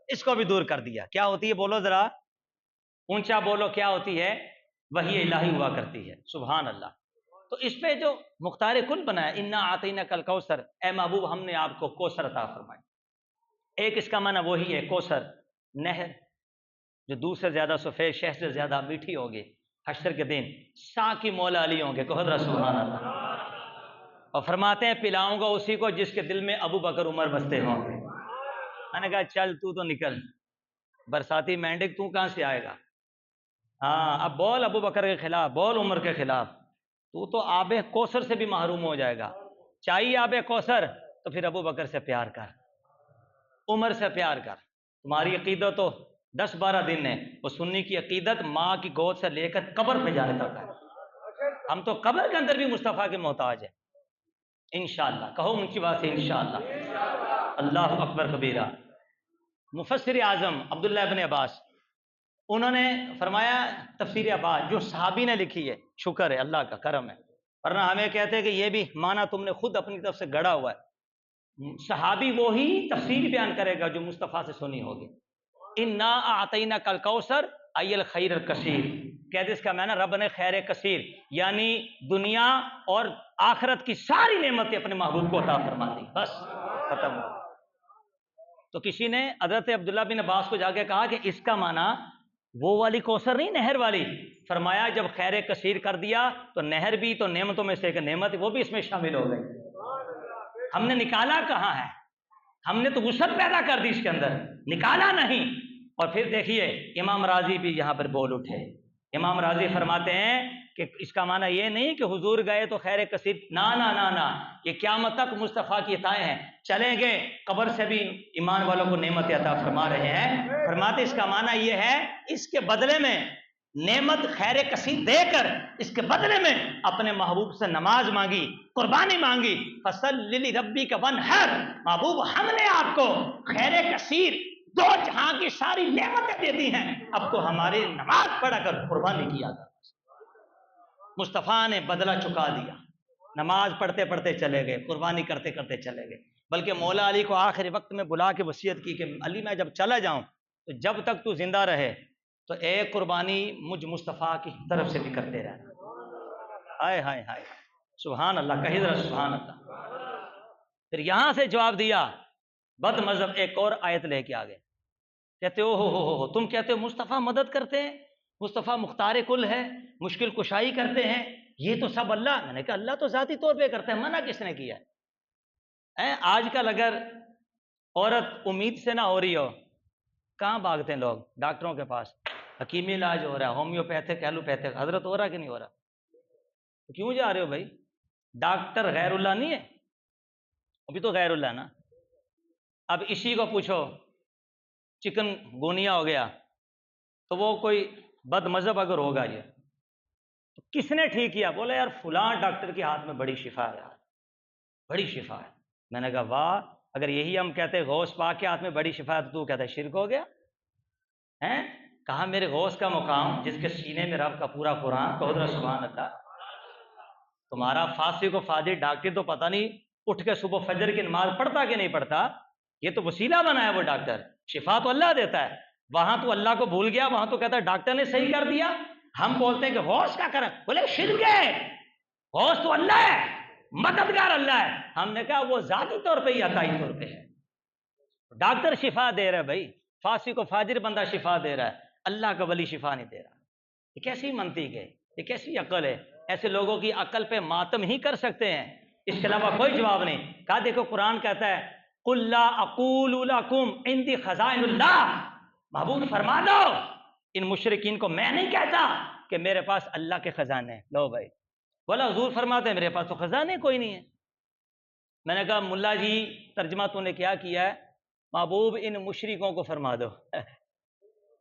اس کو بھی دور کر دیا۔ کیا ہوتی ہے بولو ذرا اونچا بولو، کیا ہوتی ہے؟ وحی الہی ہوا کرتی ہے، سبحان اللہ۔ تو اس پہ جو مختار کل بنایا انا اعطیناک الکوثر، اے محبوب ہم نے آپ کو کوثر عطا فرمائی۔ ایک اس کا معنی وہی ہے کوثر، نہر جو دودھ سے زیادہ سفید، شہد سے زیادہ میٹھی ہوگی، حشر کے دن ساقی مولا علی ہوں گے، کہو ذرا سبحان اللہ۔ اور فرماتے ہیں پلاؤں گا اسی کو جس کے دل میں ابو بکر عمر بستے ہوں گے۔ میں نے کہا چل تو نکل، برساتی مینڈک تو کہاں سے آئے گا؟ ہاں اب بول ابو بکر کے خلاف، بول عمر کے خلاف، تو آب کوثر سے بھی محروم ہو جائے گا۔ چاہیے آب کوثر تو پھر ابو بکر سے پیار کر، عمر سے پیار کر۔ تمہاری عقیدت تو 10-12 دن ہے، وہ سنی کی عقیدت ماں کی گود سے لے کر قبر پہ جانے تک ہے۔ ہم تو قبر کے اندر بھی مصطفیٰ کے محتاج ہیں انشاءاللہ۔ کہو ان کی بات ہے انشاءاللہ۔ اللہ اکبر کبیرہ۔ مفسر اعظم عبداللہ ابن عباس انہوں نے فرمایا، تفسیر عباس جو صحابی نے لکھی ہے، شکر ہے اللہ کا کرم ہے، ورنہ ہمیں کہتے ہیں کہ یہ بھی معنی تم نے خود اپنی طرف سے گڑا ہوا ہے۔ صحابی وہی تفسیر بیان کرے گا جو مصطفیٰ سے سنی ہوگی۔ انا اعطیناک الکوثر ای الخیر الکثیر، کہتے اس کا معنی رب نے خیر کثیر یعنی دنیا اور آخرت کی ساری نعمتیں اپنے محبوب کو عطا فرما دی، بس ختم ہو۔ تو کسی نے حضرت عبداللہ بن عباس کو جا کے کہا کہ اس کا معنی وہ والی کوثر نہیں، نہر والی۔ فرمایا جب خیر کثیر کر دیا تو نہر بھی تو نعمتوں میں سے ایک نعمت وہ بھی اس میں شامل ہو گئی۔ ہم نے نکالا کہاں ہے؟ ہم نے تو وسعت پیدا کر دی اس کے اندر، نکالا نہیں۔ اور پھر دیکھیے امام راضی بھی یہاں پر بول اٹھے۔ امام راضی فرماتے ہیں کہ اس کا معنی یہ نہیں کہ حضور گئے تو خیر کثیر، نا نا نا نا، یہ قیامت تک مصطفیٰ کی عطائیں ہیں، چلیں گے قبر سے بھی ایمان والوں کو نعمت عطا فرما رہے ہیں۔ فرماتے اس کا معنی یہ ہے اس کے بدلے میں نعمت خیر کثیر دے کر اس کے بدلے میں اپنے محبوب سے نماز مانگی، قربانی مانگی۔ فصلی لربک وانحر، محبوب ہم نے آپ کو خیر کثیر دو جہاں کی ساری نعمتیں دے دی ہیں، اب تو ہماری نماز پڑھ کر قربانی کیا تھا۔ مصطفیٰ نے بدلہ چکا دیا، نماز پڑھتے پڑھتے چلے گئے، قربانی کرتے کرتے چلے گئے، بلکہ مولا علی کو آخری وقت میں بلا کے وصیت کی کہ علی میں جب چلا جاؤں تو جب تک تو زندہ رہے تو ایک قربانی مجھ مصطفیٰ کی طرف سے بھی کرتے رہنا۔ ہائے ہائے ہائے، سبحان اللہ، کہی ذرا سبحان اللہ۔ پھر یہاں سے جواب دیا بد مذہب، ایک اور آیت لے کے آگے، کہتے ہو تم کہتے ہو مصطفیٰ مدد کرتے ہیں، مصطفیٰ مختار کل ہے، مشکل کشائی کرتے ہیں، یہ تو سب اللہ۔ میں نے کہا اللہ تو ذاتی طور پہ کرتا ہے، منع کس نے کیا ہے؟ آج کل اگر عورت امید سے نہ ہو رہی ہو، کہاں بھاگتے ہیں لوگ؟ ڈاکٹروں کے پاس، حکیمی علاج ہو رہا ہے، ہومیوپیتھک ایلوپیتھک، حضرت ہو رہا کہ نہیں ہو رہا؟ تو کیوں جا رہے ہو بھائی؟ ڈاکٹر غیر اللہ نہیں ہے، ابھی تو غیر اللہ نا۔ اب اسی کو پوچھو چکن گونیا ہو گیا تو وہ کوئی بد مذہب اگر ہوگا یہ تو کس نے ٹھیک کیا؟ بولا یار فلاں ڈاکٹر کے ہاتھ میں بڑی شفا ہے، یار بڑی شفا ہے۔ میں نے کہا واہ، اگر یہی ہم کہتے غوث پاک کے ہاتھ میں بڑی شفا ہے تو کہتا ہے شرک ہو گیا ہیں؟ کہا میرے غوث کا مقام جس کے سینے میں رب کا پورا قرآن، کہو ذرا سبحان اللہ۔ تمہارا فاسق و فاجر ڈاکٹر تو پتہ نہیں اٹھ کے صبح فجر کی نماز پڑھتا کہ نہیں پڑھتا، یہ تو وسیلہ بنا ہے وہ ڈاکٹر، شفا تو اللہ دیتا ہے۔ وہاں تو اللہ کو بھول گیا، وہاں تو کہتا ہے ڈاکٹر نے صحیح کر دیا۔ ہم بولتے ہیں کہ غوث کا کرم، بولے شرک ہے، غوث تو اللہ ہے، مددگار اللہ ہے۔ ہم نے کہا وہ ذاتی طور پہ یا عطائی طور پہ ہے۔ ڈاکٹر شفا دے رہا ہے بھائی، فاسق و فاجر بندہ شفا دے رہا ہے، اللہ کا ولی شفا نہیں دے رہا۔ یہ کیسی منطق ہے، یہ کیسی عقل ہے؟ ایسے لوگوں کی عقل پہ ماتم ہی کر سکتے ہیں، اس کے علاوہ کوئی جواب نہیں۔ کہا دیکھو قرآن کہتا ہے قُلْ لَا أَقُولُ لَكُمْ عِنْدِي خَزَائِنُ اللَّهِ، محبوب فرما دو ان مشرکین کو میں نہیں کہتا کہ میرے پاس اللہ کے خزانے ہیں۔ لو بھائی، بولا حضور فرماتے ہیں میرے پاس تو خزانے کوئی نہیں ہے۔ میں نے کہا ملا جی ترجمہ تو نے کیا ہے؟ محبوب ان مشرکوں کو فرما دو۔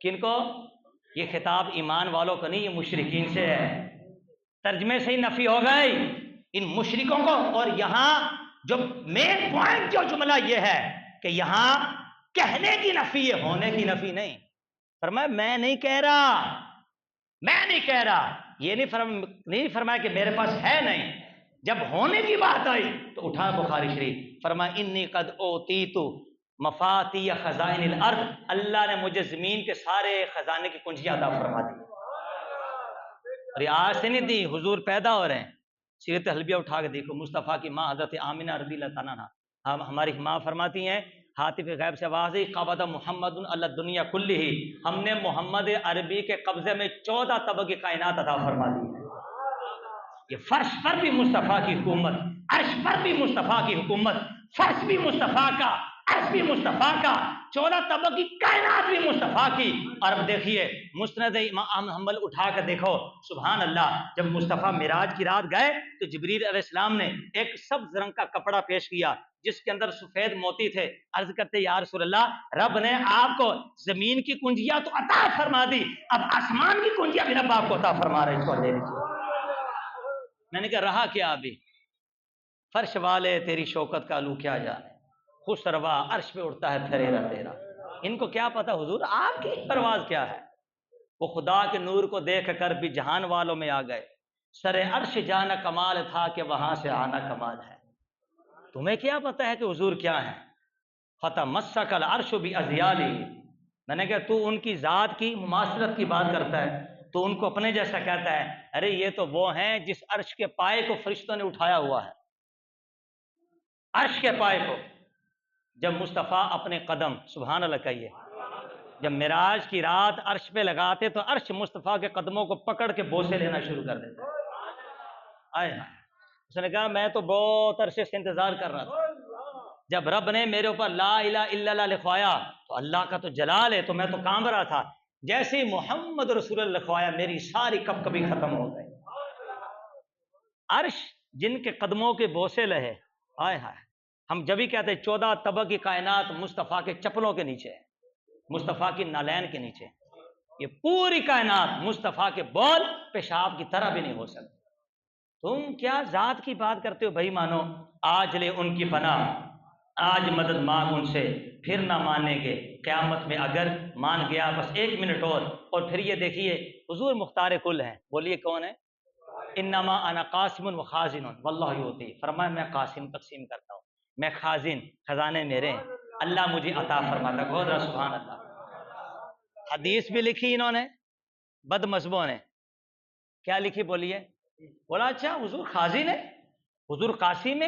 کن کو؟ یہ خطاب ایمان والوں کو نہیں، یہ مشرکین سے ہے۔ ترجمے سے ہی نفی ہو گئی ان مشرکوں کو۔ اور یہاں جو مین پوائنٹ جو جملہ یہ ہے کہ یہاں کہنے کی نفی ہے، ہونے کی نفی نہیں۔ فرمایا میں نہیں کہہ رہا، میں نہیں کہہ رہا، یہ نہیں فرمایا کہ میرے پاس ہے نہیں۔ جب ہونے کی بات آئی تو اٹھا بخاری شریف، فرمایا انی قد اوتیت مفاتیح خزائن الارض، اللہ نے مجھے زمین کے سارے خزانے کی کنجیاں عطا فرما دی۔ اور یہ آج سے نہیں دی، حضور پیدا ہو رہے ہیں۔ سیرت حلبیہ اٹھا کے دیکھو، مصطفیٰ کی ماں حضرت آمنہ رضی اللہ تعالیٰ عنہا، ہماری ماں فرماتی ہیں ہاتف غیب سے آواز ہوئی قبض محمد علی الدنیا کلہ، ہم نے محمد عربی کے قبضے میں 14 طبقے کائنات عطا فرما دی ہے۔ یہ فرش پر بھی مصطفیٰ کی حکومت، عرش پر بھی مصطفیٰ کی حکومت، فرش بھی مصطفیٰ کا، عرش بھی مصطفیٰ کا، 14 طبق کی کائنات بھی مصطفیٰ کی. اور اب دیکھیے مسند امام حنبل اٹھا کر دیکھو, سبحان اللہ, جب مصطفیٰ معراج کی رات گئے تو جبریل علیہ السلام نے ایک سبز رنگ کا کپڑا پیش کیا جس کے اندر سفید موتی تھے. عرض کرتے یا رسول اللہ, رب نے آپ کو زمین کی کنجیاں تو عطا فرما دی, اب آسمان کی کنجیاں بھی رب آپ کو عطا فرما رہے, اس کو لے لیجیے. میں نے کہا رہا کیا ابھی؟ فرش والے تیری شوکت کا علو کیا جانے, خوش روا عرش پہ اڑتا ہے پھریرا تیرا. ان کو کیا پتا حضور آپ کی پرواز کیا ہے. وہ خدا کے نور کو دیکھ کر بھی جہان والوں میں آ گئے, سر عرش جانا کمال تھا کہ وہاں سے آنا کمال ہے. تمہیں کیا پتا ہے کہ حضور کیا ہے؟ فتح مسک العرش بازیالی. میں نے کہا تو ان کی ذات کی مماثلت کی بات کرتا ہے, تو ان کو اپنے جیسا کہتا ہے. ارے یہ تو وہ ہیں جس عرش کے پائے کو فرشتوں نے اٹھایا ہوا ہے, عرش کے پائے کو. جب مصطفیٰ اپنے قدم, سبحان اللہ کہیے, جب معراج کی رات عرش پہ لگاتے تو عرش مصطفیٰ کے قدموں کو پکڑ کے بوسے لینا شروع کر دیتے. آئے اس نے کہا میں تو بہت عرصے سے انتظار کر رہا تھا, جب رب نے میرے اوپر لا الہ الا اللہ لکھوایا تو اللہ کا تو جلال ہے, تو میں تو کانپ رہا تھا. جیسے محمد رسول اللہ لکھوایا میری ساری کب کبھی ختم ہو گئی. عرش جن کے قدموں کے بوسے لہے, آئے ہائے. ہم جب ہی کہتے ہیں 14 طبق کی کائنات مصطفیٰ کے چپلوں کے نیچے ہے, مصطفیٰ کی نالین کے نیچے. یہ پوری کائنات مصطفیٰ کے بول پیشاب کی طرح بھی نہیں ہو سکتی. تم کیا ذات کی بات کرتے ہو بھائی مانو. آج لے ان کی پناہ, آج مدد مانگ ان سے, پھر نہ مانیں گے قیامت میں اگر مان گیا. بس 1 منٹ اور پھر یہ دیکھیے حضور مختار کل ہیں. بولیے کون ہے؟ انما انا قاسم و خازن واللہ یعطی. فرمایا میں قاسم تقسیم کرتا ہوں, میں خازن, خزانے میرے ہیں, اللہ مجھے عطا فرماتا. بہت سبحان اللہ. حدیث بھی لکھی انہوں نے بد مذہبوں نے. کیا لکھی بولیے؟ بولا اچھا حضور خازن ہے, حضور قاسم ہے,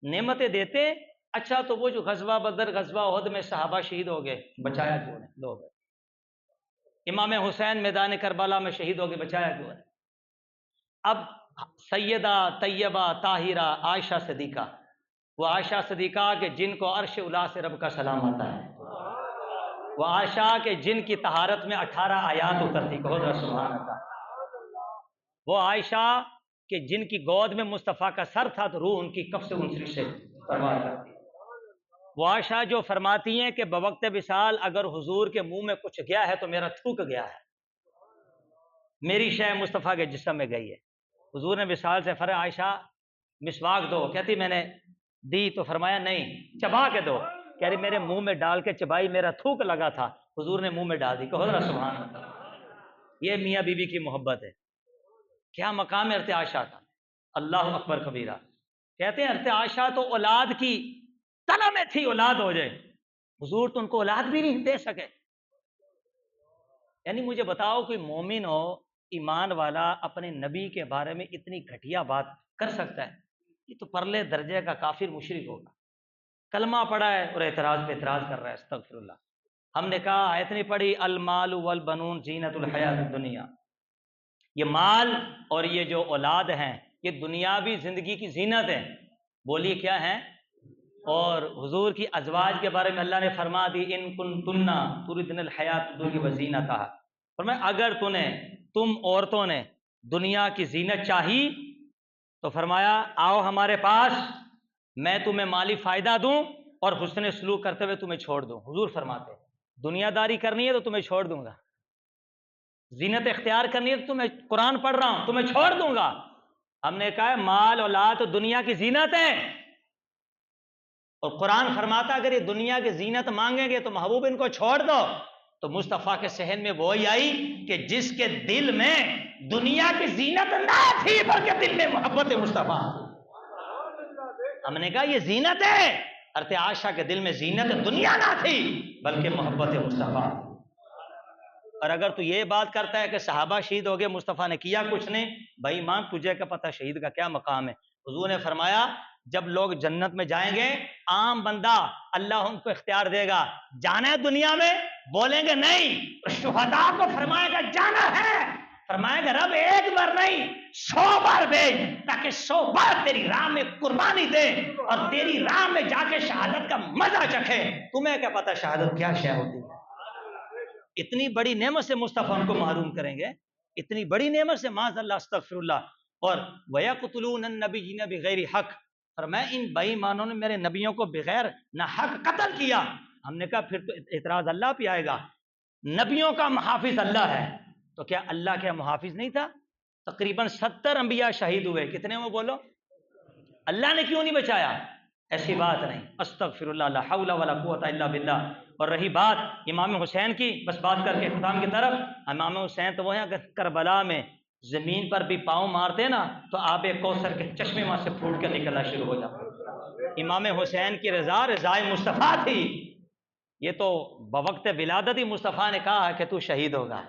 نعمتیں دیتے. اچھا تو وہ جو غزوہ بدر غزوہ احد میں صحابہ شہید ہو گئے, بچایا کیوں نے؟ دو گئے. امام حسین میدان کربلا میں شہید ہو گئے, بچایا کیوں نے؟ اب سیدہ طیبہ طاہرہ عائشہ صدیقہ, وہ عائشہ صدیقہ کے جن کو عرش اولا سے رب کا سلام آتا ہے, وہ عائشہ کے جن کی طہارت میں 18 آیات اترتی. کہو ذرا سبحان اللہ. وہ عائشہ کہ جن کی گود میں مصطفیٰ کا سر تھا تو روح ان کی کف سے انسری سے پرواز کرتی. وہ عائشہ جو فرماتی ہیں کہ بوقت وصال اگر حضور کے منہ میں کچھ گیا ہے تو میرا تھوک گیا ہے, میری شے مصطفیٰ کے جسم میں گئی ہے. حضور نے وصال سے فرمایا عائشہ مسواک دو, کہتی میں نے دی تو فرمایا نہیں چبا کے دو. کہہ رہی میرے منہ میں ڈال کے چبائی, میرا تھوک لگا تھا, حضور نے منہ میں ڈال دی. کہو ذرا سبحان اللہ. یہ میاں بیوی کی محبت ہے. کیا مقام حضرت عائشہ تھا, اللہ اکبر کبیرہ. کہتے ہیں حضرت عائشہ تو اولاد کی طلب میں تھی, اولاد ہو جائے, حضور تو ان کو اولاد بھی نہیں دے سکے. یعنی مجھے بتاؤ کوئی مومن ہو ایمان والا اپنے نبی کے بارے میں اتنی گھٹیا بات کر سکتا ہے؟ یہ تو پرلے درجے کا کافر مشرک ہوگا. کلمہ پڑھا ہے اور اعتراض پہ اعتراض کر رہا ہے, استغفر اللہ. ہم نے کہا آیت نہیں پڑھی المال والبنون زینت الحیات الدنیا, یہ مال اور یہ جو اولاد ہیں یہ دنیاوی زندگی کی زینت ہے. بولیے کیا ہیں؟ اور حضور کی ازواج کے بارے میں اللہ نے فرما دی ان کنتن تردن الحیات الدنیا وزینتہا. فرمایا اگر تم عورتوں نے دنیا کی زینت چاہی تو فرمایا آؤ ہمارے پاس, میں تمہیں مالی فائدہ دوں اور حسن سلوک کرتے ہوئے تمہیں چھوڑ دوں. حضور فرماتے دنیا داری کرنی ہے تو تمہیں چھوڑ دوں گا, زینت اختیار کرنی ہے تو تمہیں قرآن پڑھ رہا ہوں تمہیں چھوڑ دوں گا. ہم نے کہا مال اولاد تو دنیا کی زینت ہے, اور قرآن فرماتا اگر یہ دنیا کی زینت مانگیں گے تو محبوب ان کو چھوڑ دو. تو مصطفیٰ کے صحن میں وہی آئی کہ جس کے دل میں دنیا کی زینت نہ تھی بلکہ دل میں محبت مصطفیٰ. ہم نے کہا یہ زینت ہے. حضرت عائشہ کے دل میں زینت دنیا نہ تھی بلکہ محبت مصطفیٰ. اور اگر تو یہ بات کرتا ہے کہ صحابہ شہید ہو گئے مصطفیٰ نے کیا کچھ نہیں, بھائی مان تجھے کیا پتہ شہید کا کیا مقام ہے. حضور نے فرمایا جب لوگ جنت میں جائیں گے عام بندہ اللہ ان کو اختیار دے گا جانا ہے دنیا میں, بولیں گے نہیں. شہداء کو فرمائے گا جانا ہے, فرمائے گا رب ایک بار نہیں 100 بار بھیج تاکہ کے 100 بار تیری راہ میں قربانی دے اور تیری راہ میں جا کے شہادت کا مزہ چکھے، تمہیں کیا پتا شہادت کیا شے ہوتی ہے؟ اتنی بڑی نعمت سے مصطفیٰ ان کو محروم کریں گے، اتنی بڑی نعمت سے، معاذ اللہ استغفر اللہ. اور وَيَقْتُلُونَ النَّبِيِّينَ بِغَيْرِ حق، فرمایا ان بے ایمانوں نے میرے نبیوں کو بغیر نہ حق قتل کیا. ہم نے کہا پھر تو اعتراض اللہ پہ آئے گا، نبیوں کا محافظ اللہ ہے تو کیا اللہ کیا محافظ نہیں تھا؟ تقریباً 70 انبیاء شہید ہوئے، کتنے وہ بولو؟ اللہ نے کیوں نہیں بچایا؟ ایسی بات نہیں. استغفر اللہ، لا حول ولا قوت الا باللہ. اور رہی بات امام حسین کی، بس بات کر کے اختتام کی طرف، امام حسین تو وہ ہیں اگر کربلا میں زمین پر بھی پاؤں مارتے نا تو آب کوثر کے چشمے وہاں سے پھوٹ کر نکلنا شروع ہو جاتا. امام حسین کی رضا رضائے مصطفیٰ تھی. یہ تو بوقت ولادت ہی مصطفیٰ نے کہا کہ تو شہید ہوگا.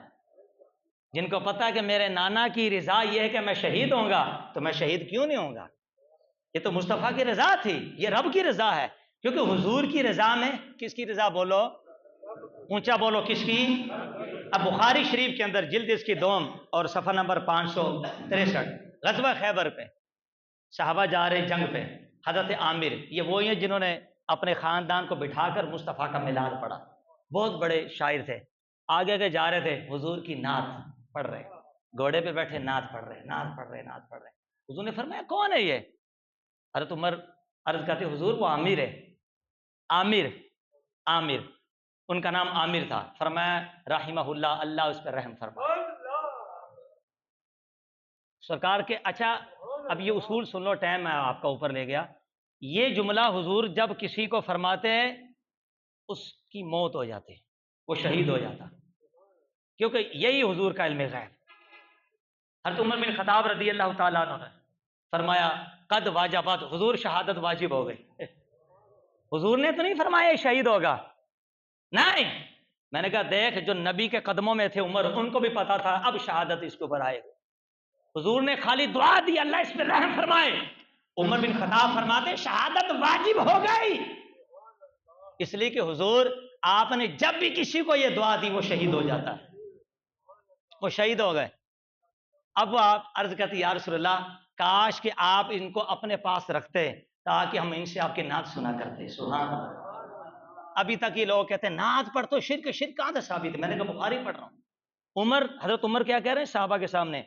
جن کو پتا ہے کہ میرے نانا کی رضا یہ ہے کہ میں شہید ہوں گا تو میں شہید کیوں نہیں ہوں گا. یہ تو مصطفیٰ کی رضا تھی، یہ رب کی رضا ہے. کیونککہ حضور کی رضا میں، کس کی رضا بولو؟ اونچا بولو، کس کی؟ اب بخاری شریف کے اندر جلد اس کی 2 اور صفحہ نمبر 563، غزوہ خیبر پہ صحابہ جا رہے جنگ پہ، حضرت عامر یہ وہی ہیں جنہوں نے اپنے خاندان کو بٹھا کر مصطفیٰ کا میلاد پڑھا. بہت بڑے شاعر تھے. آگے آگے جا رہے تھے، حضور کی نعت پڑھ رہے، گھوڑے پہ بیٹھے نعت پڑھ رہے، نعت پڑھ رہے، نعت پڑھ رہے. حضور نے فرمایا کون ہے یہ؟ حضرت عمر عرض کرتے حضور وہ عامر ہے. عامر ان کا نام عامر تھا. فرمایا رحمہ اللہ، اللہ اس پر رحم فرمائے. سرکار کے اچھا اب یہ اصول سن لو، ٹائم میں آپ کا اوپر لے گیا. یہ جملہ حضور جب کسی کو فرماتے ہیں اس کی موت ہو جاتی، وہ شہید ہو جاتا، کیونکہ یہی حضور کا علم غیب. حضرت عمر بن خطاب رضی اللہ تعالیٰ عنہ نے فرمایا قد واجبات، حضور شہادت واجب ہو گئی. حضور نے تو نہیں فرمایا شہید ہوگا، نہیں. میں نے کہا دیکھ جو نبی کے قدموں میں تھے عمر، ان کو بھی پتا تھا اب شہادت اس کے اوپر آئے. حضور نے خالی دعا دی اللہ اس پہ رحم فرمائے. عمر بن خطاب فرماتے شہادت واجب ہو گئی، اس لیے کہ حضور آپ نے جب بھی کسی کو یہ دعا دی وہ شہید ہو جاتا ہے، وہ شہید ہو گئے. اب آپ عرض کرتے یا رسول اللہ کاش کہ آپ ان کو اپنے پاس رکھتے تاکہ ہم ان سے آپ کی نعت سنا کرتے. سبحان اللہ. ابھی تک یہ لوگ کہتے ہیں نعت پڑھ تو شرک کہاں سے ثابت ہے؟ میں نے کہا بخاری پڑھ رہا ہوں. حضرت عمر کیا کہہ رہے ہیں صحابہ کے سامنے،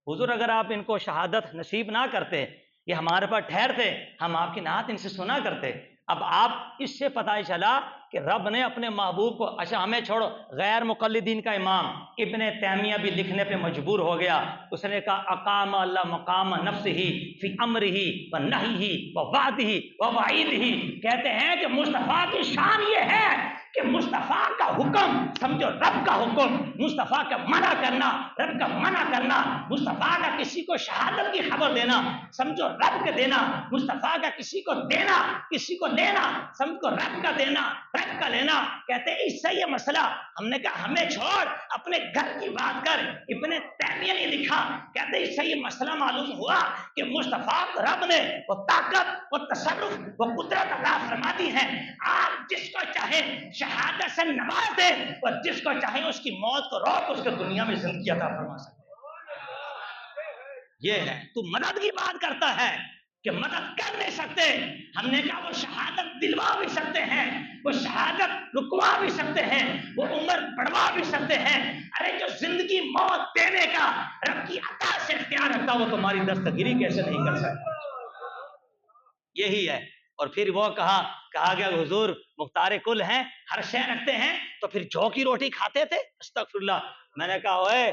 حضور اگر آپ ان کو شہادت نصیب نہ کرتے، یہ ہمارے پاس ٹھہرتے، ہم آپ کی نعت ان سے سنا کرتے. اب آپ اس سے پتہ چلا کہ رب نے اپنے محبوب کو، اچھا ہمیں چھوڑو، غیر مقلدین کا امام ابن تیمیہ بھی لکھنے پہ مجبور ہو گیا. اس نے کہا اقام اللہ مقام نفسہ فی امرہ و نہیہ و وعدہ و وعیدہ. کہتے ہیں کہ مصطفیٰ کی شان یہ ہے کہ مصطفیٰ کا حکم سمجھو رب کا حکم، مصطفیٰ کا منع کرنا رب کا منع کرنا، مصطفیٰ کا کسی کو شہادت کی خبر دینا سمجھو رب کا دینا، مصطفیٰ کا کسی کو دینا کسی کو لینا سمجھو رب کا دینا رب کا لینا. کہتے ہیں اس سے یہ مسئلہ، ہم نے کہا ہمیں چھوڑ اپنے گھر کی بات کر. ابن تیمیہ نے لکھا، کہتے ہیں اس سے یہ مسئلہ معلوم ہوا کہ مصطفیٰ کو رب نے وہ طاقت وہ تصرف وہ قدرت عطا فرما دی ہے. آپ جس کو چاہے شہادت سے نواز دے اور جس کو چاہے اس کی موت کو روک اس کو دنیا میں زندگی عطا فرما سکتے. یہ ہے تو مدد کی بات کرتا ہے کہ مدد کر نہیں سکتے. ہم نے کہا وہ شہادت دلوا بھی سکتے ہیں، وہ شہادت رکوا بھی سکتے ہیں، وہ عمر بڑھوا بھی سکتے ہیں. ارے جو زندگی موت دینے کا رب کی عطا سے اختیار رکھتا وہ تمہاری دستگیری کیسے نہیں کر سکتا؟ یہی ہے. اور پھر وہ کہا گیا حضور مختار کل ہیں، ہر شے رکھتے ہیں، تو پھر جو کی روٹی کھاتے تھے؟ استغفر اللہ. میں نے کہا اوے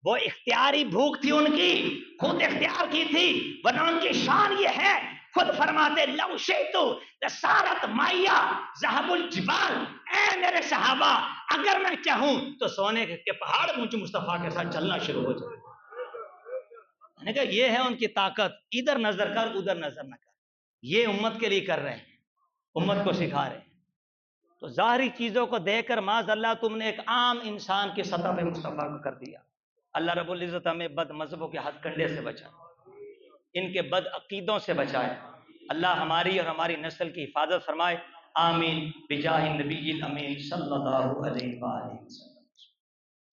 وہ اختیاری بھوک تھی ان کی، خود اختیار کی تھی، ورنہ ان کی شان یہ ہے خود فرماتے لو شئتو لسارت مائیا ذهب الجبال. اے میرے صحابہ اگر میں چاہوں تو سونے کے پہاڑ مجھ مصطفیٰ کے ساتھ چلنا شروع ہو جائے. میں نے کہا یہ ہے ان کی طاقت، ادھر نظر کر ادھر نظر نہ کر. یہ امت کے لیے کر رہے ہیں، امت کو سکھا رہے ہیں. تو ظاہری چیزوں کو دیکھ کر معاذ اللہ تم نے ایک عام انسان کی سطح پہ مصطفیٰ کو کر دیا. اللہ رب العزت ہمیں بد مذہبوں کے ہتھ کنڈے سے بچائے، ان کے بد عقیدوں سے بچائے. اللہ ہماری اور ہماری نسل کی حفاظت فرمائے. آمین بجاہ النبی الامین صلی اللہ علیہ وآلہ وسلم.